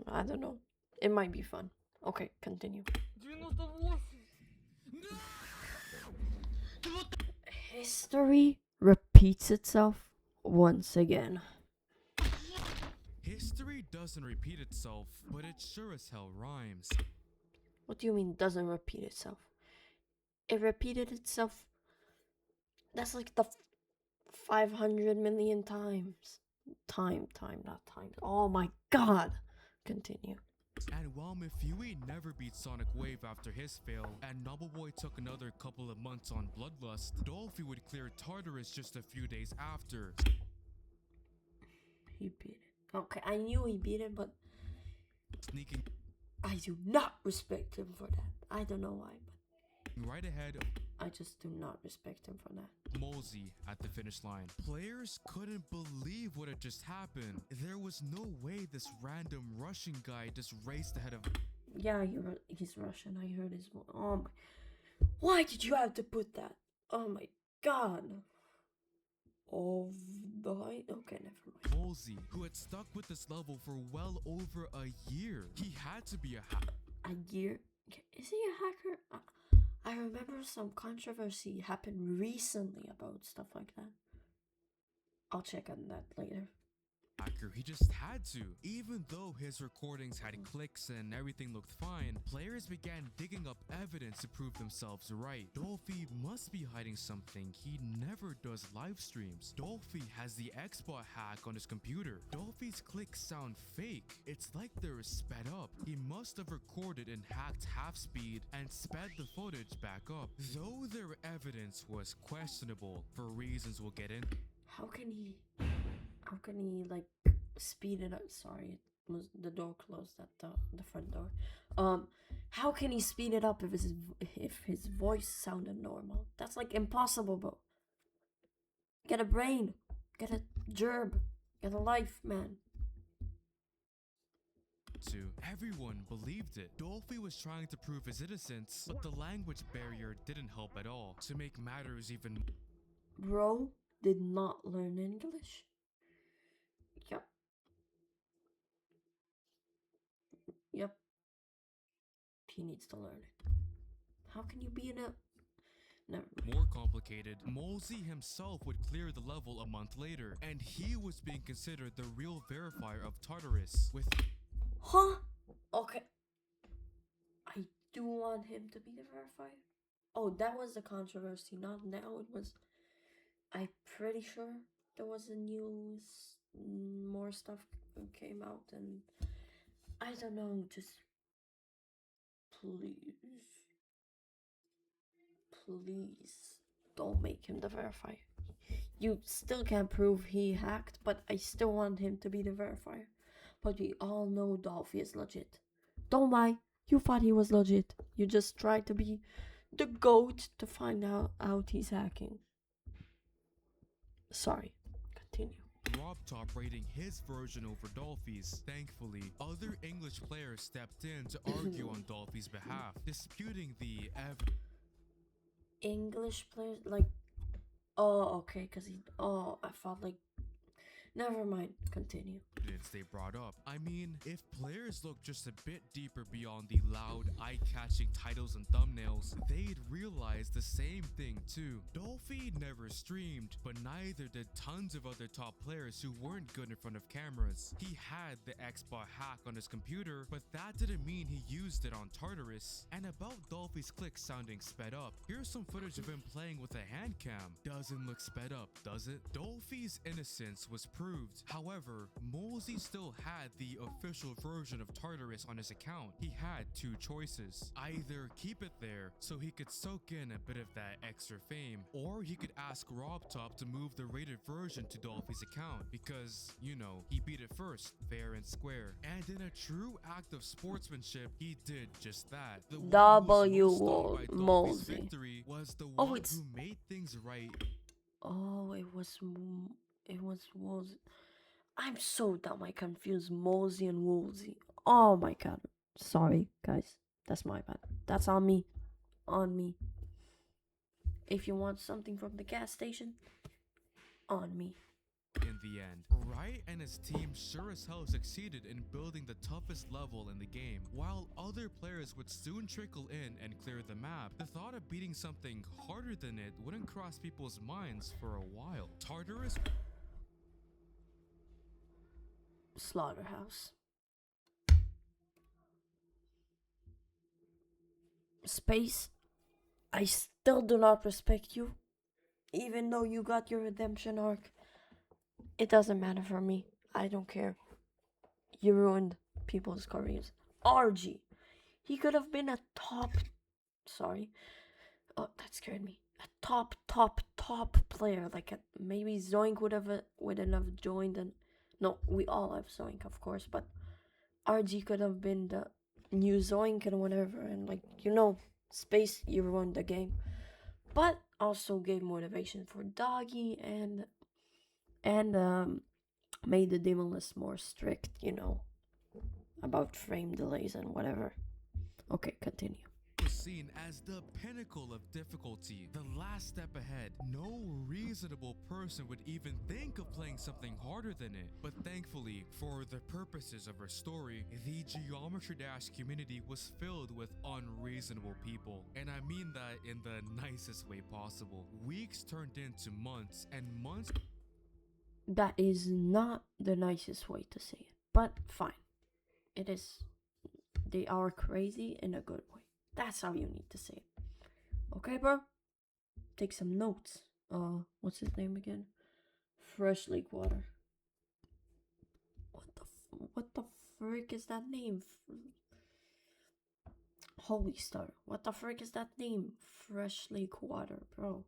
I don't know. It might be fun. Okay, continue. 98! Да вот History repeats itself once again. History doesn't repeat itself, but it sure as hell rhymes. What do you mean doesn't repeat itself? It repeated itself. That's like the 500 million times. Time, not times. Oh my god. Continue. And while Mifui never beat Sonic Wave after his fail, and Nobleboy took another couple of months on Bloodlust, Dolphy would clear Tartarus just a few days after. He beat it. Okay, I knew he beat it, but Sneaking I do not respect him for that. I don't know why, but right ahead of I just do not respect him for that. Molesey at the finish line. Players couldn't believe what had just happened. There was no way this random Russian guy just raced ahead of. Yeah, he's Russian. I heard his voice. Oh my. Why did you have to put that? Oh my god. Of the height? Okay, never mind. Molesey, who had stuck with this level for well over a year. He had to be a hacker. A year? Is he a hacker? I remember some controversy happened recently about stuff like that. I'll check on that later. He just had to. Even though his recordings had clicks and everything looked fine, players began digging up evidence to prove themselves right. Dolphy must be hiding something. He never does live streams. Dolphy has the Xbot hack on his computer. Dolphy's clicks sound fake. It's like they're sped up. He must have recorded in hacked half speed and sped the footage back up. Though their evidence was questionable for reasons we'll get in. How can he like speed it up? Sorry, it was the door closed at the front door. How can he speed it up if his voice sounded normal? That's like impossible, bro. Get a brain, get a gerb, get a life, man. Everyone believed it. Dolphy was trying to prove his innocence, but the language barrier didn't help at all. To make matters even, Bro did not learn English. Yep. He needs to learn it. How can you be in a... Never mind. more complicated, Molesey himself would clear the level a month later, and he was being considered the real verifier of Tartarus, with Huh? Okay. I do want him to be the verifier. Oh, that was the controversy. Not now. It was... I'm pretty sure there was a news... More stuff came out and... I don't know, just... Please... Please... Don't make him the verifier. You still can't prove he hacked, but I still want him to be the verifier. But we all know Dolphy is legit. Don't lie, you thought he was legit. You just tried to be the GOAT to find out he's hacking. Sorry, continue. Rob Top rating his version over Dolphy's. Thankfully, other English players stepped in to argue on Dolphy's behalf, disputing the English players, like... Oh, okay, because he... Oh, I thought like... Never mind, continue. evidence they brought up. I mean, if players look just a bit deeper beyond the loud, eye-catching titles and thumbnails, they'd realize the same thing too. Dolphy never streamed, but neither did tons of other top players who weren't good in front of cameras. He had the Xbot hack on his computer, but that didn't mean he used it on Tartarus. And about Dolphy's clicks sounding sped up, here's some footage of him playing with a hand cam. Doesn't look sped up, does it? Dolphy's innocence was improved. However, Molesy still had the official version of Tartarus on his account. He had two choices. Either keep it there so he could soak in a bit of that extra fame, or he could ask RobTop to move the rated version to Dolphy's account because, you know, he beat it first, fair and square. And in a true act of sportsmanship, he did just that. The one who was most stung by Dolphy's Molesy. victory was the Oh, one it's- who made things right. Oh, it was Wolsey. I'm so dumb. I confused Mosey and Woolsey. Oh my god. Sorry, guys. That's my bad. That's on me. On me. If you want something from the gas station, on me. In the end, Riot and his team sure as hell succeeded in building the toughest level in the game. While other players would soon trickle in and clear the map, the thought of beating something harder than it wouldn't cross people's minds for a while. Tartarus Slaughterhouse. Space, I still do not respect you. Even though you got your redemption arc. It doesn't matter for me. I don't care. You ruined people's careers. RG. He could have been a top... Sorry. Oh, that scared me. A top player. Like, maybe Zoink wouldn't have joined and... No, we all have Zoink, of course, but RG could have been the new Zoink and whatever, and like, you know, Space, you ruined the game. But also gave motivation for Doggy and made the demon list more strict, you know, about frame delays and whatever. Okay, continue. was seen as the pinnacle of difficulty, the last step ahead. No reasonable person would even think of playing something harder than it. But thankfully, for the purposes of our story, the Geometry Dash community was filled with unreasonable people. And I mean that in the nicest way possible. Weeks turned into months, and months... That is not the nicest way to say it, but fine. It is. They are crazy in a good way. That's how you need to say it. Okay, bro? Take some notes. What's his name again? Fresh Lake Water. What the frick is that name? Holy Star. What the frick is that name? Fresh Lake Water, bro.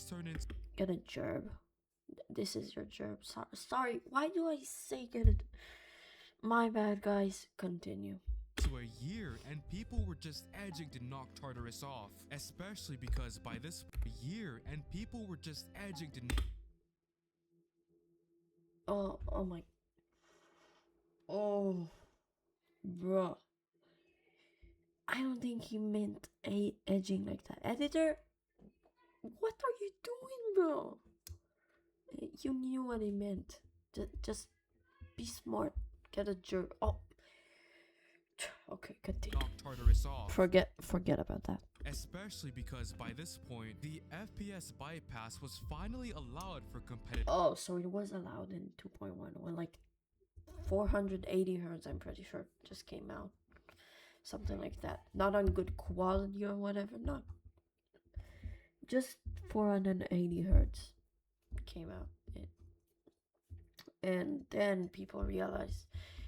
turned into Get a gerb. This is your gerb. Sorry. Why do I say get it? My bad, guys. Continue. a year, and people were just edging to knock Tartarus off. Especially because by this year, and people were just edging to... Oh my. Oh. Bruh. I don't think he meant edging like that. Editor? What are you doing, bro? You knew what he meant. Just be smart. Get a jerk. Oh. Okay, continue. knock Tartarus off. Forget about that. Especially because by this point, the FPS bypass was finally allowed for competitive... Oh, so it was allowed in 2.1 when like 480 hertz, I'm pretty sure, just came out. Something like that. Not on good quality or whatever, not. Just 480 hertz came out. And then people realized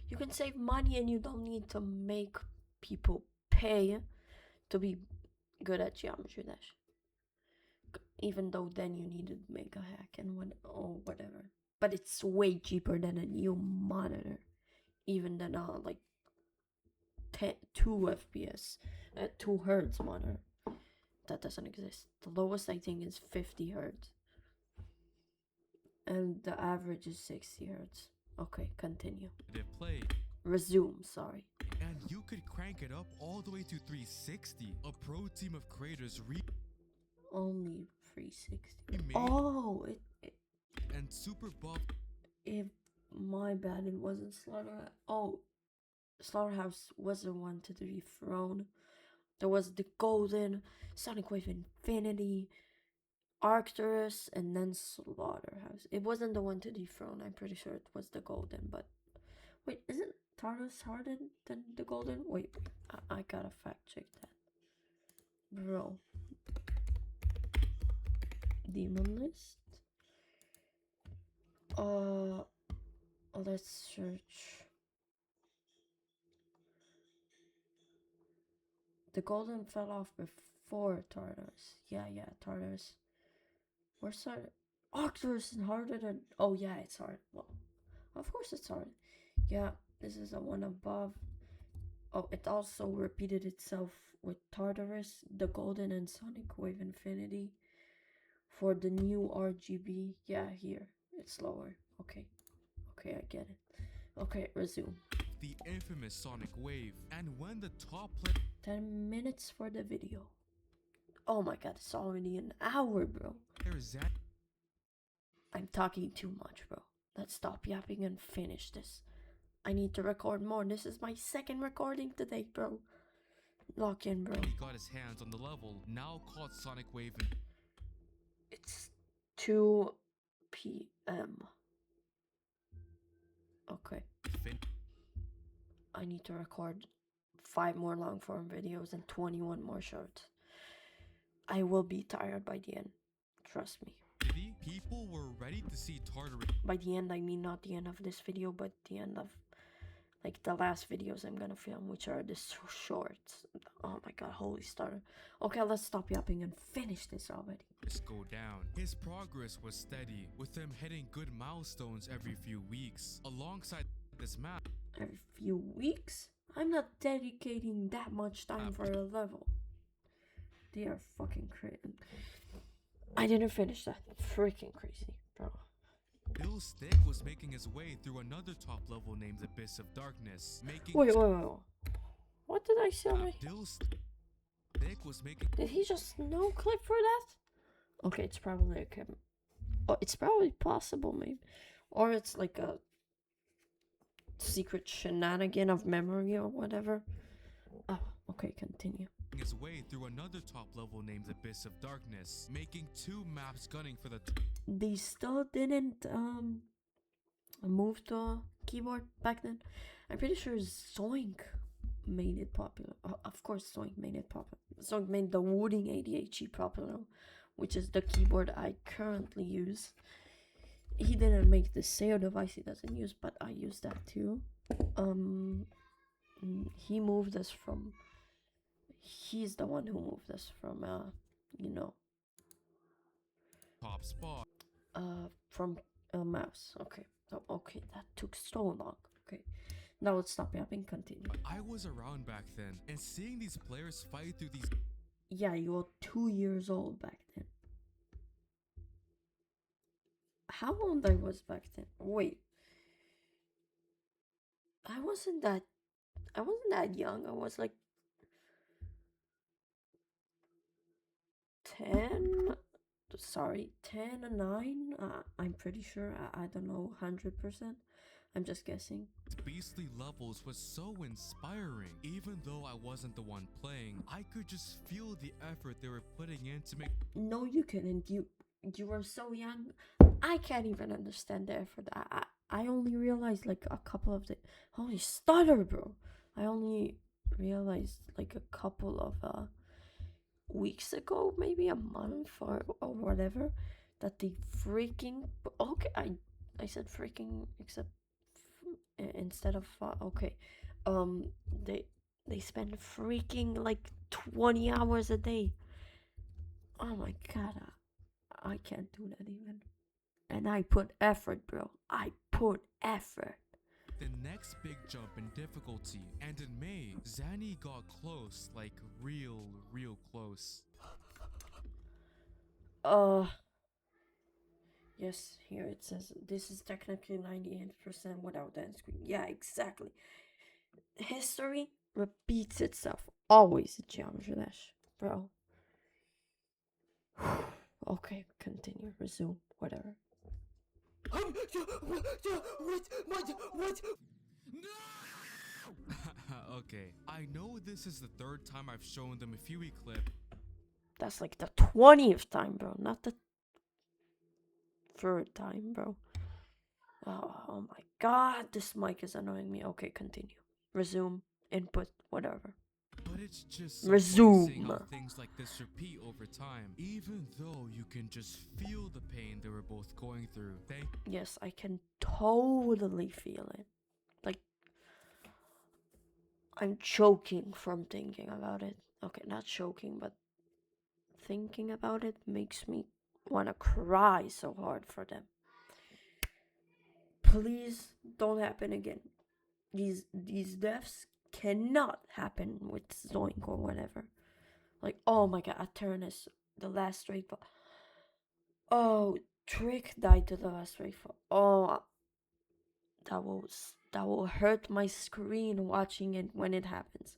you can save money and you don't need to make people pay to be good at Geometry Dash. Even though then you needed Mega Hack and whatever. But it's way cheaper than a new monitor. Even than like 2 FPS, 2 hertz monitor. That doesn't exist. The lowest I think is 50 hertz. And the average is 60 hertz. Okay, continue. play. Resume, sorry. And you could crank it up all the way to 360. A pro team of creators Only 360. remade Oh, and super buff if my bad, it wasn't Slaughterhouse. Oh, Slaughterhouse was the one to dethrone. There was the Golden, Sonic Wave Infinity, Arcturus, and then Slaughterhouse. It wasn't the one to dethrone. I'm pretty sure it was the Golden, but wait, isn't Tartarus harder than the Golden? Wait, I gotta fact check that, bro. Demon list. Let's search. The golden fell off before Tartarus. Yeah, Tartarus. Where's Tartarus? Arcturus is harder than. Oh yeah, it's hard. Well, of course it's hard. Yeah, this is the one above. Oh, it also repeated itself with Tartarus, the Golden and Sonic Wave Infinity. For the new RGB, yeah, here it's lower. Okay, I get it. Okay, resume. The infamous Sonic Wave, and when the top player 10 minutes for the video. Oh my god, it's already an hour, bro. Zan I'm talking too much, bro. Let's stop yapping and finish this. I need to record more. This is my second recording today, bro. Lock in, bro. got his hands on the level, now called Sonic Wave. It's 2 p.m. Okay. I need to record 5 more long form videos and 21 more shorts. I will be tired by the end. Trust me. People were ready to see Tartarus. By the end, I mean not the end of this video, but the end of like the last videos I'm gonna film, which are the shorts. Oh my god, holy starter. Okay, let's stop yapping and finish this already. Go down. His progress was steady, with him hitting good milestones every few weeks. Alongside this map, Every few weeks? I'm not dedicating that much time for a level. They are fucking crazy. I didn't finish that. Freaking crazy, bro. Bill Stick was making his way through another top level named Abyss of Darkness, making Wait. What did I say? Bill Stick was making. Did he just no clip for that? Okay, it's probably a cam. Oh, it's probably possible, maybe, or it's like a secret shenanigan of memory or whatever. Oh, okay, continue. His way through another top level named Abyss of Darkness, making 2 maps gunning for the. They still didn't move to keyboard back then. I'm pretty sure Zoink made it popular. Of course, Zoink made it popular. Zoink made the Wooting ADHD popular, which is the keyboard I currently use. He didn't make the Seo device he doesn't use, but I use that too. He moved us from. He's the one who moved us from, Top spot. From a mouse. Okay. Oh, okay, that took so long. Okay. Now let's stop yapping. Continue. I was around back then, and seeing these players fight through these. Yeah, you were 2 years old back then. How old I was back then? Wait. I wasn't that young. I was like 10 and 9. I'm pretty sure. I don't know 100%. I'm just guessing. Beastly levels was so inspiring. Even though I wasn't the one playing, I could just feel the effort they were putting in to make. No, you couldn't. You were so young. I can't even understand the effort. I only realized like a couple of the. Holy stutter, bro! I only realized like a couple of weeks ago, maybe a month or whatever, that the freaking. Okay, I said freaking except instead of okay, they spend freaking like 20 hours a day. Oh my god, I can't do that even. And I put effort, bro. I put effort. The next big jump in difficulty, and in May, Zanny got close, like real close. Yes, here it says this is technically 98% without the end screen. Yeah, exactly. History repeats itself. Always in Geometry Dash, bro. Okay, continue, resume, whatever. What? Okay, I know this is the 3rd time I've shown them a Fuey clip. That's like the 20th time, bro, not the 3rd time, bro. Oh my god, this mic is annoying me. Okay, continue. Resume, input, whatever. But But it's just so Resume. funny seeing how things like this repeat over time, even though you can just feel the pain they were both going through. Yes, I can totally feel it. Like, I'm choking from thinking about it. Okay, not choking, but thinking about it makes me want to cry so hard for them. Please don't happen again. These deaths cannot happen with Zoink or whatever. Like, oh my god, Aternus, the last raid. Oh, Trick died to the last raid. Oh, that will hurt my screen watching it when it happens.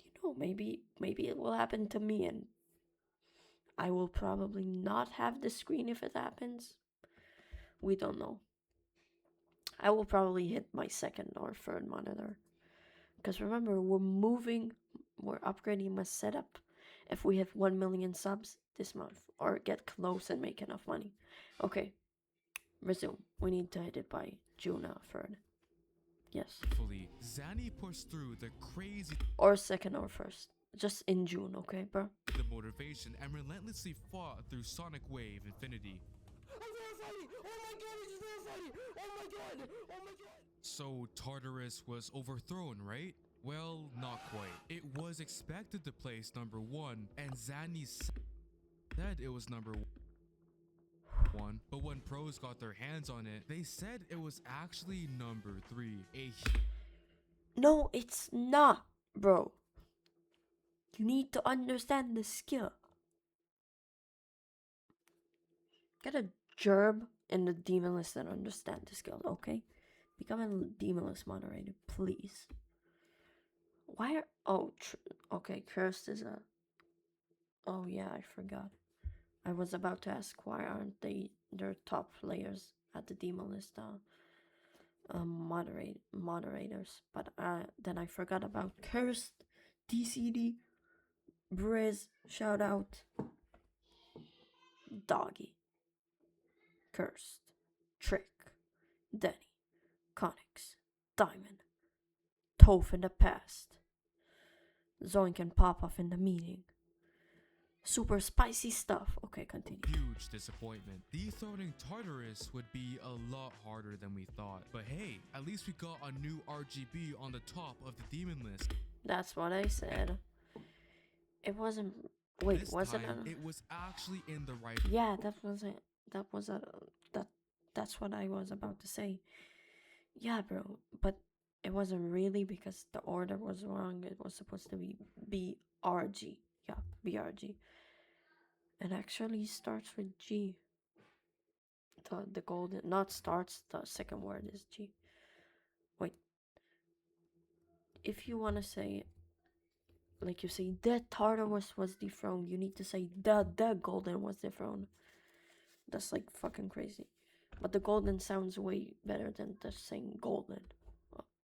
You know, maybe it will happen to me, and I will probably not have the screen if it happens. We don't know. I will probably hit my second or third monitor. Because remember, we're upgrading my setup if we have 1 million subs this month. Or get close and make enough money. Okay, resume. We need to hit it by June 3rd. Yes. Thankfully, Zanny pushed through the crazy Or second or first. Just in June, okay, bro? the motivation and relentlessly fought through Sonic Wave Infinity. I'm very funny! Oh my god, it's very funny! Oh my god! Oh my god! So Tartarus was overthrown, right? Well, not quite. It was expected to place number 1, and Zanny said it was number 1, but when pros got their hands on it, they said it was actually number 3. No, it's not, bro. You need to understand the skill. Get a gerb in the demon list and understand the skill, okay? Become a demon list moderator, please. Why are... Oh, okay, Cursed is a... Oh yeah, I forgot. I was about to ask why aren't they their top players at the demon list moderators, but then I forgot about Cursed, DCD, Briz, shout out, Doggy, Cursed, Trick, Denny, Connix, Diamond, Toph in the past, Zoink and Pop-Off in the meeting. Super spicy stuff. Okay, continue. Huge disappointment. Dethroning Tartarus would be a lot harder than we thought. But hey, at least we got a new RGB on the top of the demon list. That's what I said. It wasn't... Wait, This was it? time, it was actually in the right... Yeah, that was it. That's what I was about to say. Yeah, bro, but it wasn't really because the order was wrong. It was supposed to be BRG. Yeah, BRG. It actually starts with G. The golden, not starts, the second word is G. Wait. If you want to say, like you say, the Tartarus was dethroned, you need to say the golden was dethroned. That's like fucking crazy. But the golden sounds way better than just saying golden.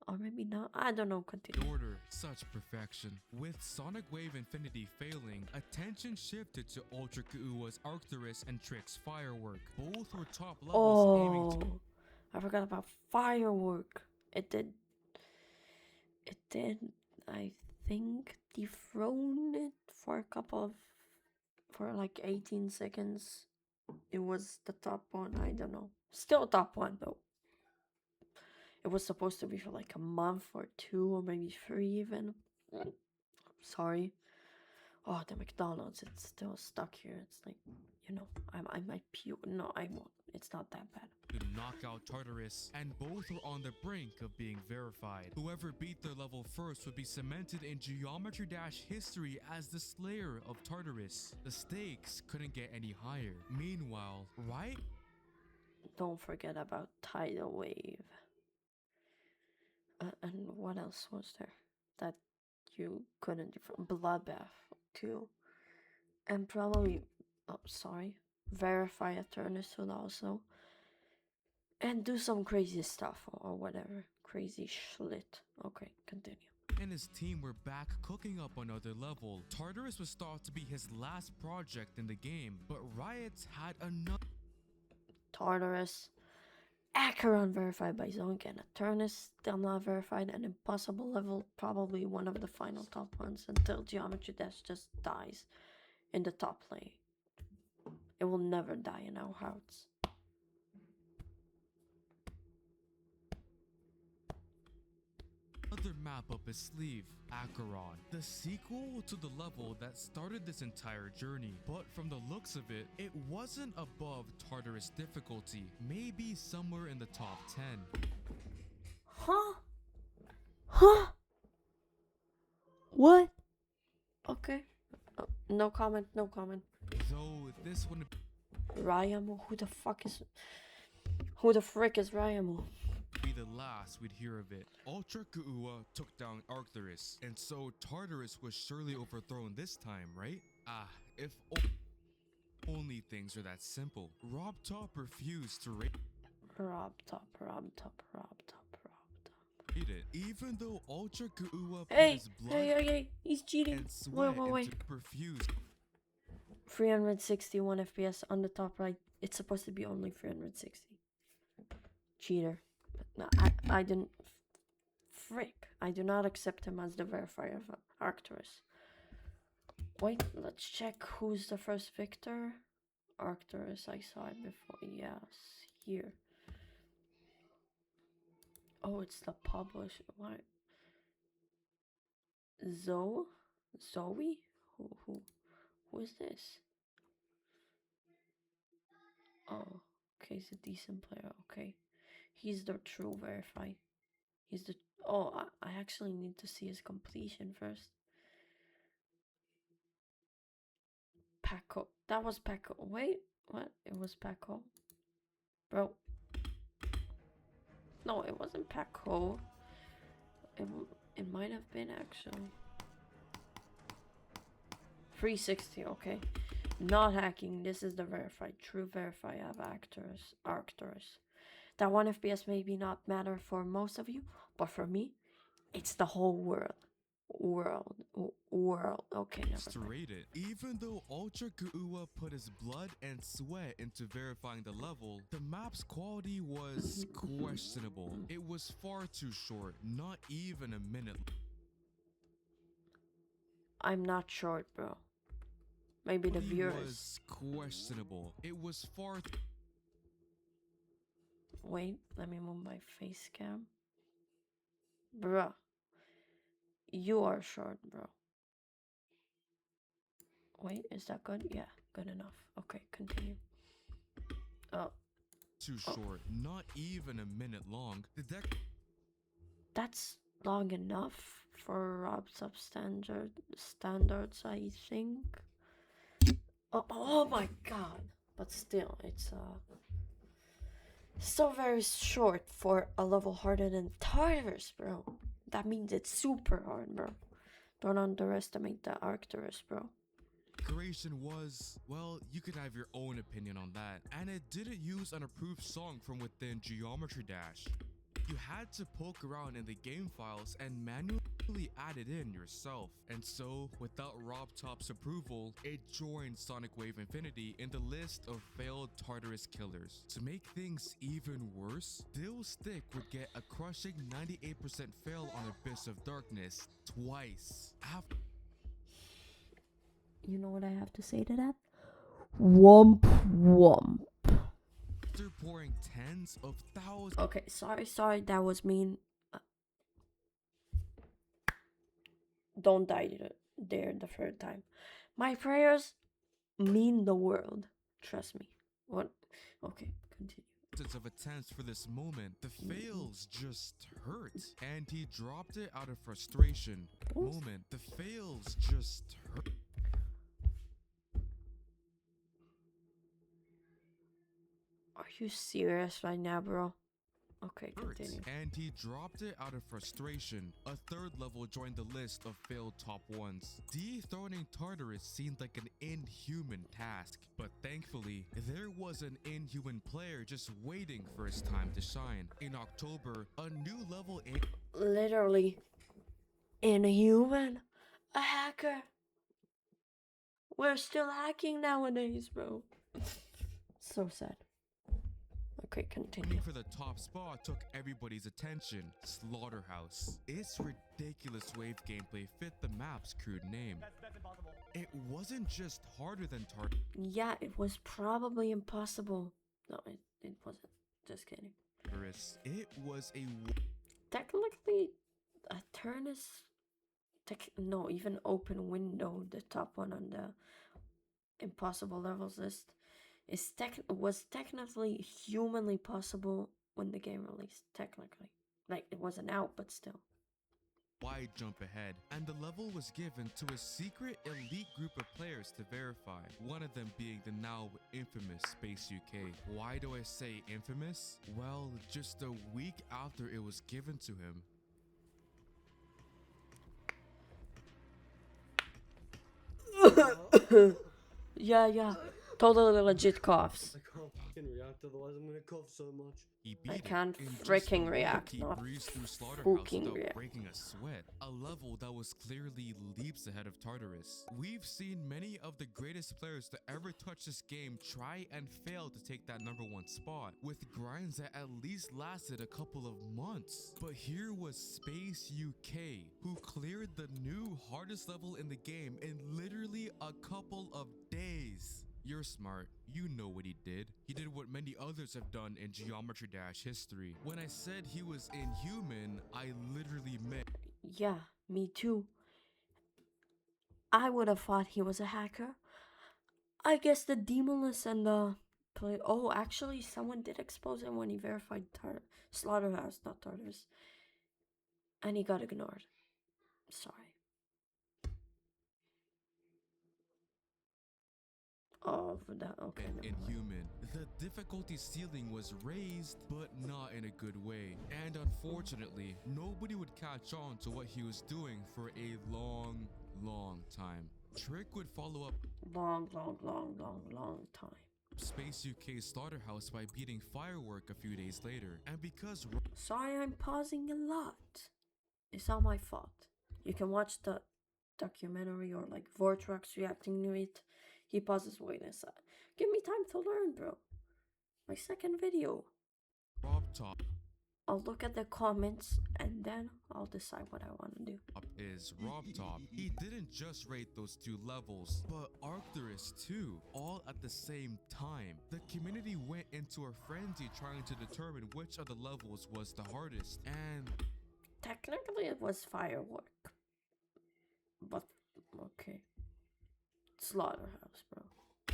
Or maybe not. I don't know. Continue. Order, such perfection. With Sonic Wave Infinity failing, attention shifted to Ultra Kuua's Arcturus and Trick's Firework. Both were top levels aiming to... Oh, I forgot about Firework. It did, I think, dethrone it for for like 18 seconds. It was the top one. I don't know. Still top one though. It was supposed to be for like a month or 2 or maybe 3 even. Sorry. Oh, the McDonald's, it's still stuck here. It's like, you know, I might puke. No, I won't. It's not that bad. To knock out Tartarus, and both were on the brink of being verified. Whoever beat their level first would be cemented in Geometry Dash history as the slayer of Tartarus. The stakes couldn't get any higher. Meanwhile, right? Don't forget about Tidal Wave. And what else was there that you couldn't do? Bloodbath too, and probably verify Aternus would also, and do some crazy stuff or whatever crazy shit. Okay, continue. And his team were back cooking up another level. Tartarus was thought to be his last project in the game, but Riot had another. Tartarus Acheron verified by Zonk, and Aternus still not verified. An impossible level, probably one of the final top ones until Geometry Dash just dies in the top lane. It will never die in our hearts. Another map up his sleeve, Acheron, the sequel to the level that started this entire journey. But from the looks of it, it wasn't above Tartarus difficulty, maybe somewhere in the top 10. Huh? Huh? What? Okay. No comment, no comment. Though this wouldn't Ryamu? Who the frick is Ryamu? be the last we'd hear of it. Ultra Kuua took down Arcturus, and so Tartarus was surely overthrown this time, right? If only things are that simple. Rob Top refused to raid Rob top. it, even though Ultra Kuua put Hey, his blood hey, he's cheating. and sweat Wait. into refused. 361 FPS on the top right. It's supposed to be only 360. Cheater. No, I didn't. Frick. I do not accept him as the verifier of Arcturus. Wait, let's check who's the first victor. Arcturus, I saw it before. Yes, here. Oh, it's the publisher. What? Zoe? Who is this? Oh, okay, he's a decent player. Okay, he's the true verify. He's the. Oh, I actually need to see his completion first. Paco. That was Paco. Wait, what? It was Paco. Bro. No, it wasn't Paco. It might have been actually. 360, okay. Not hacking. This is the verified, true verify of Arcturus. That 1 FPS maybe not matter for most of you, but for me, it's the whole world. Okay, never To mind. rate it. Even though Ultra Kuua put his blood and sweat into verifying the level, the map's quality was questionable. It was far too short, not even a minute. I'm not short, bro. Maybe the It viewers. was questionable. It was far Wait, let me move my face cam. Bruh. You are short, bro. Wait, is that good? Yeah, good enough. Okay, continue. Oh, too short, not even a minute long. The deck that's long enough for Rob's standards, I think. Oh my god. But still, it's still very short for a level harder than Tartarus, bro. That means it's super hard, bro. Don't underestimate the Arcturus, bro. creation was, well, you could have your own opinion on that. And it didn't use an approved song from within Geometry Dash. You had to poke around in the game files and manually add it in yourself. And so, without Rob Top's approval, it joined Sonic Wave Infinity in the list of failed Tartarus killers. To make things even worse, Dill Stick would get a crushing 98% fail on Abyss of Darkness twice. You know what I have to say to that? Womp womp. After pouring tens of thousands Okay, sorry, that was mean. Don't die there the third time. My prayers mean the world. Trust me. What? Okay, continue. of attempts for this moment, the fails just hurt. And he dropped it out of frustration. The fails just hurt. Are you serious right now, bro? Okay, continue. And he dropped it out of frustration. A third level joined the list of failed top ones. Dethroning Tartarus seemed like an inhuman task, but thankfully, there was an inhuman player just waiting for his time to shine. In October, a new level Literally, inhuman? A hacker? We're still hacking nowadays, bro. So sad. Okay, continue. Fighting for the top spot took everybody's attention. Slaughterhouse. Its ridiculous wave gameplay fit the map's crude name. That's impossible. It wasn't just harder than Yeah, it was probably impossible. No, it wasn't. Just kidding. Tartarus. It was a Technically, a turn is no, even open window, the top one on the impossible levels list, was technically humanly possible when the game released. Technically, like it wasn't out, but still. wide jump ahead, and the level was given to a secret elite group of players to verify, one of them being the now infamous Space UK. Why do I say infamous? Well, just a week after it was given to him, Yeah, totally legit coughs. I can't fucking react, otherwise I'm gonna cough so much. he beat I it can't in just freaking a week. react, He not breezed through Slaughterhouse fucking without react. breaking a sweat. A level that was clearly leaps ahead of Tartarus. We've seen many of the greatest players to ever touch this game try and fail to take that #1 spot, with grinds that at least lasted a couple of months. But here was Space UK, who cleared the new hardest level in the game in literally a couple of days. You're smart. You know what he did. He did what many others have done in Geometry Dash history. When I said he was inhuman, I literally meant Yeah, me too. I would have thought he was a hacker. I guess the Demonless and the play. Oh, actually, someone did expose him when he verified Slaughterhouse, not Tartarus, and he got ignored. Sorry. Oh, for that. Okay. never mind. inhuman. The difficulty ceiling was raised, but not in a good way. And unfortunately, nobody would catch on to what he was doing for a long time. Trick would follow up Long time. Space UK's Slaughterhouse by beating Firework a few days later. And because Sorry, I'm pausing a lot. It's not my fault. You can watch the documentary or like Vortrax reacting to it. He pauses. Wait a sec. Give me time to learn, bro. My second video. Rob Top I'll look at the comments and then I'll decide what I want to do. is Rob Top, he didn't just rate those two levels, but Arcturus too, all at the same time. The community went into a frenzy trying to determine which of the levels was the hardest, and Technically, it was Firework. But, okay. Slaughterhouse, bro.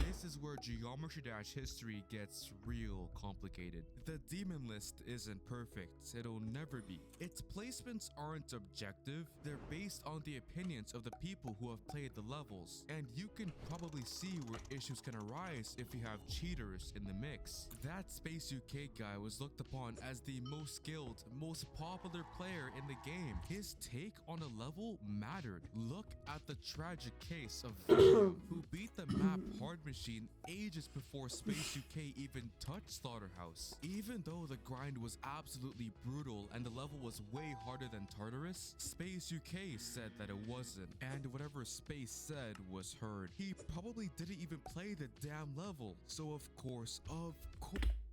this is where Geometry Dash history gets real complicated. The demon list isn't perfect, it'll never be. Its placements aren't objective, they're based on the opinions of the people who have played the levels, and you can probably see where issues can arise if you have cheaters in the mix. That Space UK guy was looked upon as the most skilled, most popular player in the game. His take on a level mattered. Look at the tragic case of Valium, who beat the map Hard Machine ages before Space UK even touched Slaughterhouse. Even though the grind was absolutely brutal and the level was way harder than Tartarus, Space UK said that it wasn't, and whatever Space said was heard. He probably didn't even play the damn level, so of course,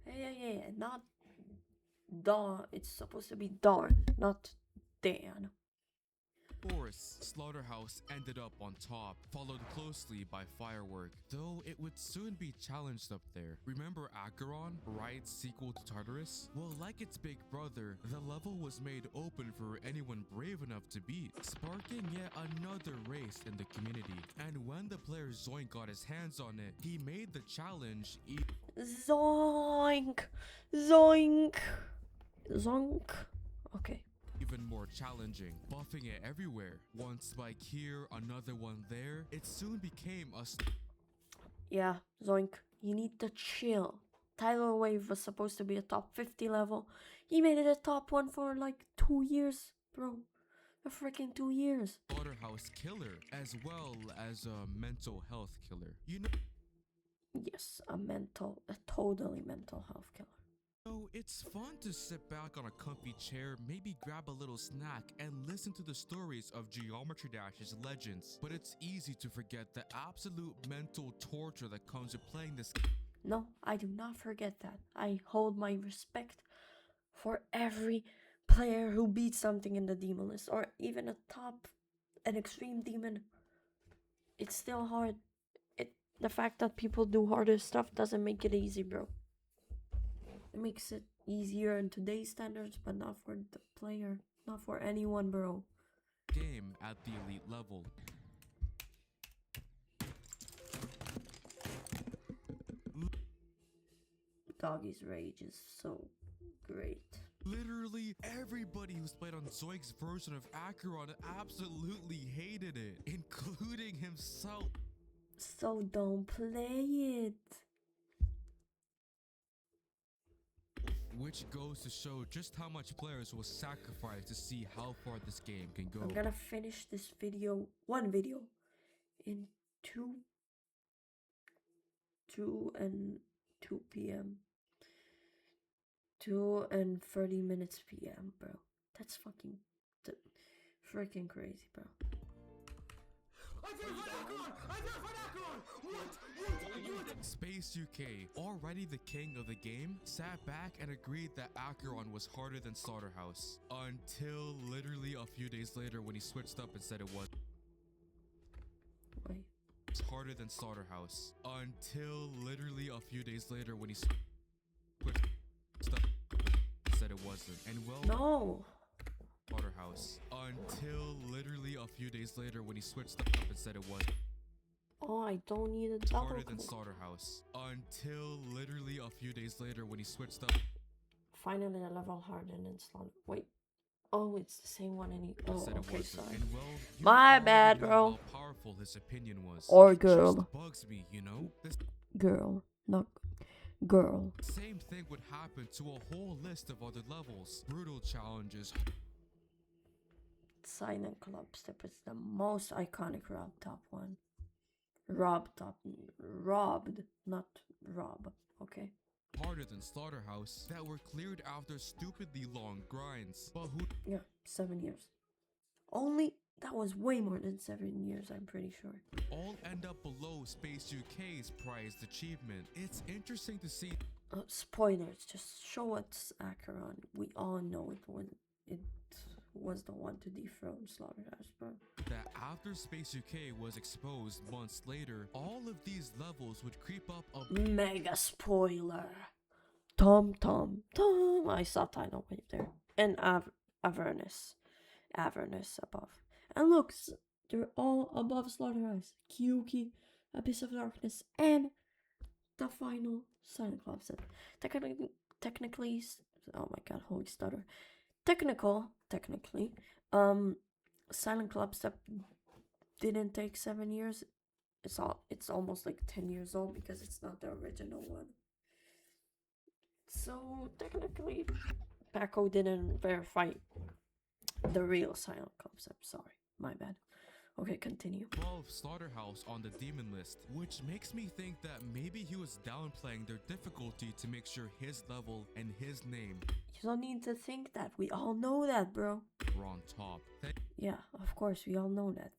Hey, not Dawn. It's supposed to be Dawn, not Dan. Slaughterhouse ended up on top, followed closely by Firework, though it would soon be challenged up there. Remember Acheron, Riot's sequel to Tartarus? Well, like its big brother, the level was made open for anyone brave enough to beat, sparking yet another race in the community. And when the player Zoink got his hands on it, he made the challenge Zoink. Okay. even more challenging, buffing it everywhere. One spike here, another one there. It soon became a Yeah, Zoink, you need to chill. Tidal Wave was supposed to be a top 50 level. He made it a top 1 for like 2 years, bro. A freaking 2 years. Slaughterhouse killer, as well as a mental health killer. You know, Yes, a totally mental health killer. it's fun to sit back on a comfy chair, maybe grab a little snack, and listen to the stories of Geometry Dash's legends. But it's easy to forget the absolute mental torture that comes with playing this. No, I do not forget that. I hold my respect for every player who beats something in the demon list, or even an extreme demon. It's still hard. The fact that people do harder stuff doesn't make it easy, bro. It makes it easier in today's standards, but not for the player, not for anyone, bro. Game at the elite level. Doggy's rage is so great. Literally everybody who's played on Zoink's version of Acheron absolutely hated it, including himself. So don't play it. Which goes to show just how much players will sacrifice to see how far this game can go. I'm gonna finish this video, one video, in 2 p.m. 2 and 30 minutes p.m., bro. That's fucking freaking crazy, bro. Space UK, already the king of the game, sat back and agreed that Acheron was harder than Slaughterhouse. Until literally a few days later when he switched up and said it was harder than Slaughterhouse. Until literally a few days later when he switched up and said it wasn't. And well, No. Slaughterhouse. Until literally a few days later when he switched up and said it was Oh, I don't need a double harder than click. Slaughterhouse. Until literally a few days later when he switched up Finally, a level harder than Slaughter. Wait. Oh, it's the same one. and Oh, said it okay, wasn't. sorry. And well, you My already bad, know bro. How powerful his opinion was. Or It girl. just bugs me, you know? This Girl, not girl. same thing would happen to a whole list of other levels. Brutal challenges, Silent Club Step is the most iconic Rob top one. Robbed, not Rob. Okay. harder than Slaughterhouse, that were cleared after stupidly long grinds. But who Yeah, 7 years. Only that was way more than 7 years, I'm pretty sure. all end up below Space UK's prized achievement. It's interesting to see Spoilers, just show us Acheron. We all know it was the one to dethrone Slaughterhouse, bro. that after Space UK was exposed months later, all of these levels would creep up a Mega spoiler. Tom. I saw Tidal Wave there. And Avernus above. And look, they're all above Slaughterhouse. Kyuki, Abyss of Darkness, and the final Silent Club set. Technically, oh my god, holy stutter. Technically, Silent Club step didn't take 7 years. It's almost like 10 years old because it's not the original one. So technically, Paco didn't verify the real Silent Club step. Sorry, my bad. Okay, continue. above Slaughterhouse on the demon list, which makes me think that maybe he was downplaying their difficulty to make sure his level and his name You don't need to think that. We all know that, bro. were on top. Yeah, of course, we all know that.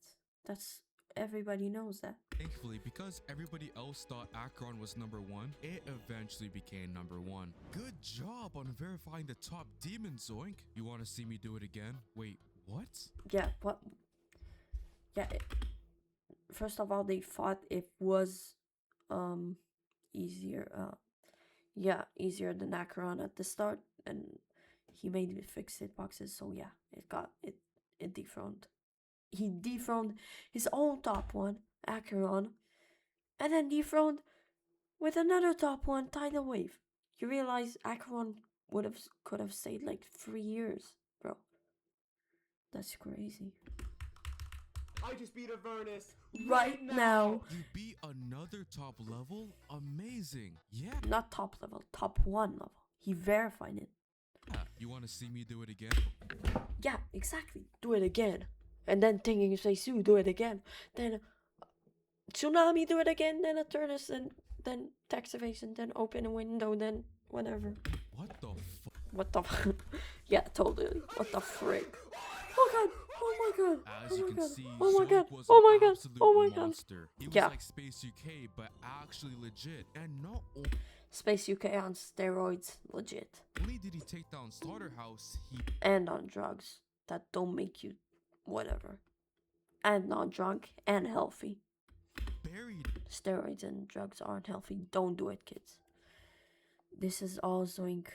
Everybody knows that. Thankfully, because everybody else thought Acheron was number one, it eventually became number one. Good job on verifying the top demon, Zoink. You want to see me do it again? Wait, what? Yeah, what? Yeah, first of all, they thought it was easier. Easier than Acheron at the start, and he made it fix hitboxes. So yeah, it dethroned. He dethroned his own top one, Acheron, and then dethroned with another top one, Tidal Wave. You realize Acheron could have stayed like 3 years, bro. That's crazy. I just beat Avernus Right now. You beat another top level? Amazing. Yeah. Not top level, top 1 level. He verified it. You want to see me do it again? Yeah, exactly. Do it again. And then Tinging Seisu, do it again. Then Tsunami, do it again. Then Aturnus, and then Tax Evasion, then open a window, then whatever. What the fuck? What the yeah, totally. What the frick? Oh god, Oh my god. As Oh you my can god. see, Oh my god. Zoink was Oh my an god. absolute Oh my god. monster. He was Yeah. like Space UK, but actually legit. And not Space UK on steroids, legit. only did he take down Slaughterhouse, he And on drugs that don't make you whatever. And not drunk and healthy. buried Steroids and drugs aren't healthy. Don't do it, kids. This is all Zoink.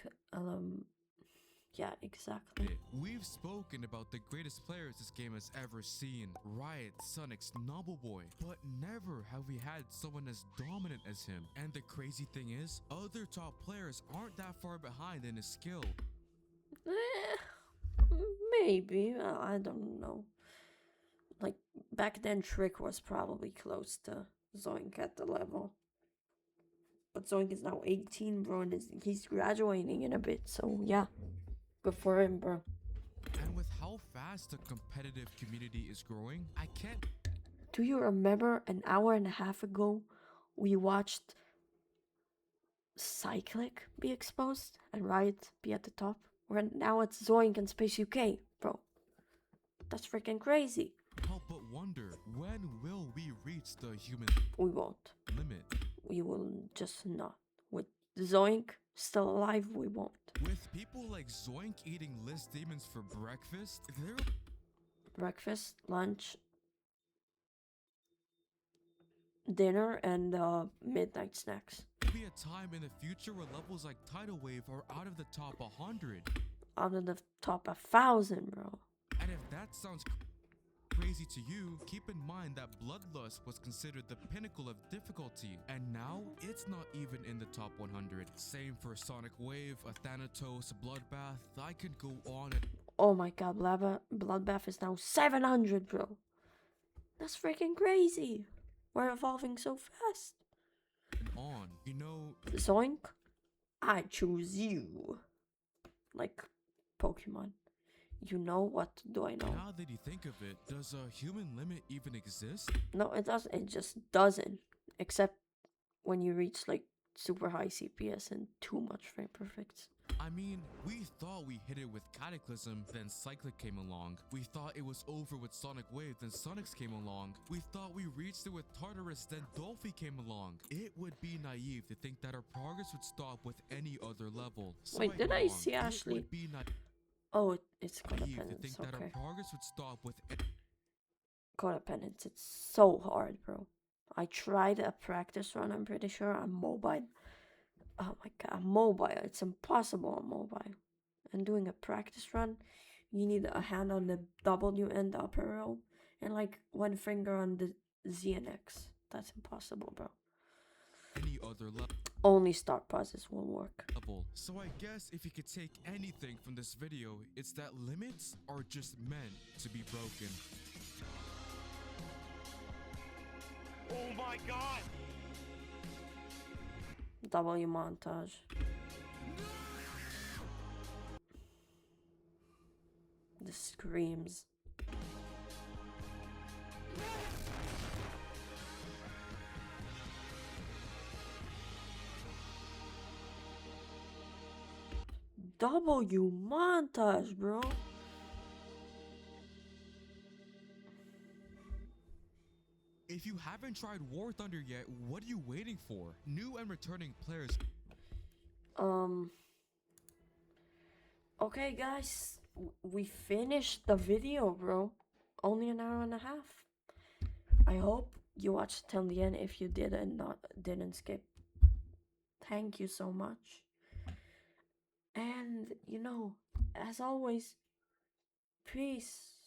Yeah, exactly. it. We've spoken about the greatest players this game has ever seen. Riot, Sonic's Noble Boy. But never have we had someone as dominant as him. And the crazy thing is, other top players aren't that far behind in his skill. Maybe. I don't know. Like, back then, Trick was probably close to Zoink at the level. But Zoink is now 18, bro, and he's graduating in a bit, so yeah. Good for him, bro. And with how fast the competitive community is growing, I can't Do you remember an hour and a half ago we watched Cyclic be exposed and Riot be at the top? Where now it's Zoink and Space UK, bro. That's freaking crazy. help but wonder, when will we reach the human We won't. limit? We will just not. With Zoink still alive, we won't. With people like Zoink eating list demons for breakfast, there Breakfast, lunch, dinner, and midnight snacks. will be a time in the future where levels like Tidal Wave are out of the top 100. Out of the top 1,000, bro. And if that sounds crazy to you, keep in mind that Bloodlust was considered the pinnacle of difficulty, and now it's not even in the top 100. Same for Sonic Wave, a Thanatos, Bloodbath. I could go on and Oh my god, Bloodbath is now 700, bro. That's freaking crazy. We're evolving so fast. on. You know, Zoink, I choose you. Like Pokemon. You know what do I know? now that you think of it, does a human limit even exist? No, it doesn't. It just doesn't. Except when you reach like super high CPS and too much frame perfects. I mean, we thought we hit it with Cataclysm, then Cyclic came along. We thought it was over with Sonic Wave, then Sonics came along. We thought we reached it with Tartarus, then Dolphy came along. It would be naive to think that our progress would stop with any other level. So Wait, did I wrong. see It Ashley? would be Oh, it's naive to codependence. think that our Okay. progress would stop with Codependence. It's so hard, bro. I tried a practice run, I'm pretty sure. I'm mobile. Oh my god, I'm mobile. It's impossible on mobile. And doing a practice run, you need a hand on the W and the upper row, and like one finger on the Z and X. That's impossible, bro. any other Only start pauses will work. level. So I guess if you could take anything from this video, it's that limits are just meant to be broken. Oh my god! W montage. The screams. W montage, bro. If you haven't tried War Thunder yet, what are you waiting for? New and returning players Okay, guys, we finished the video, bro. Only an hour and a half. I hope you watched till the end. If you didn't skip, thank you so much. And you know, as always, peace.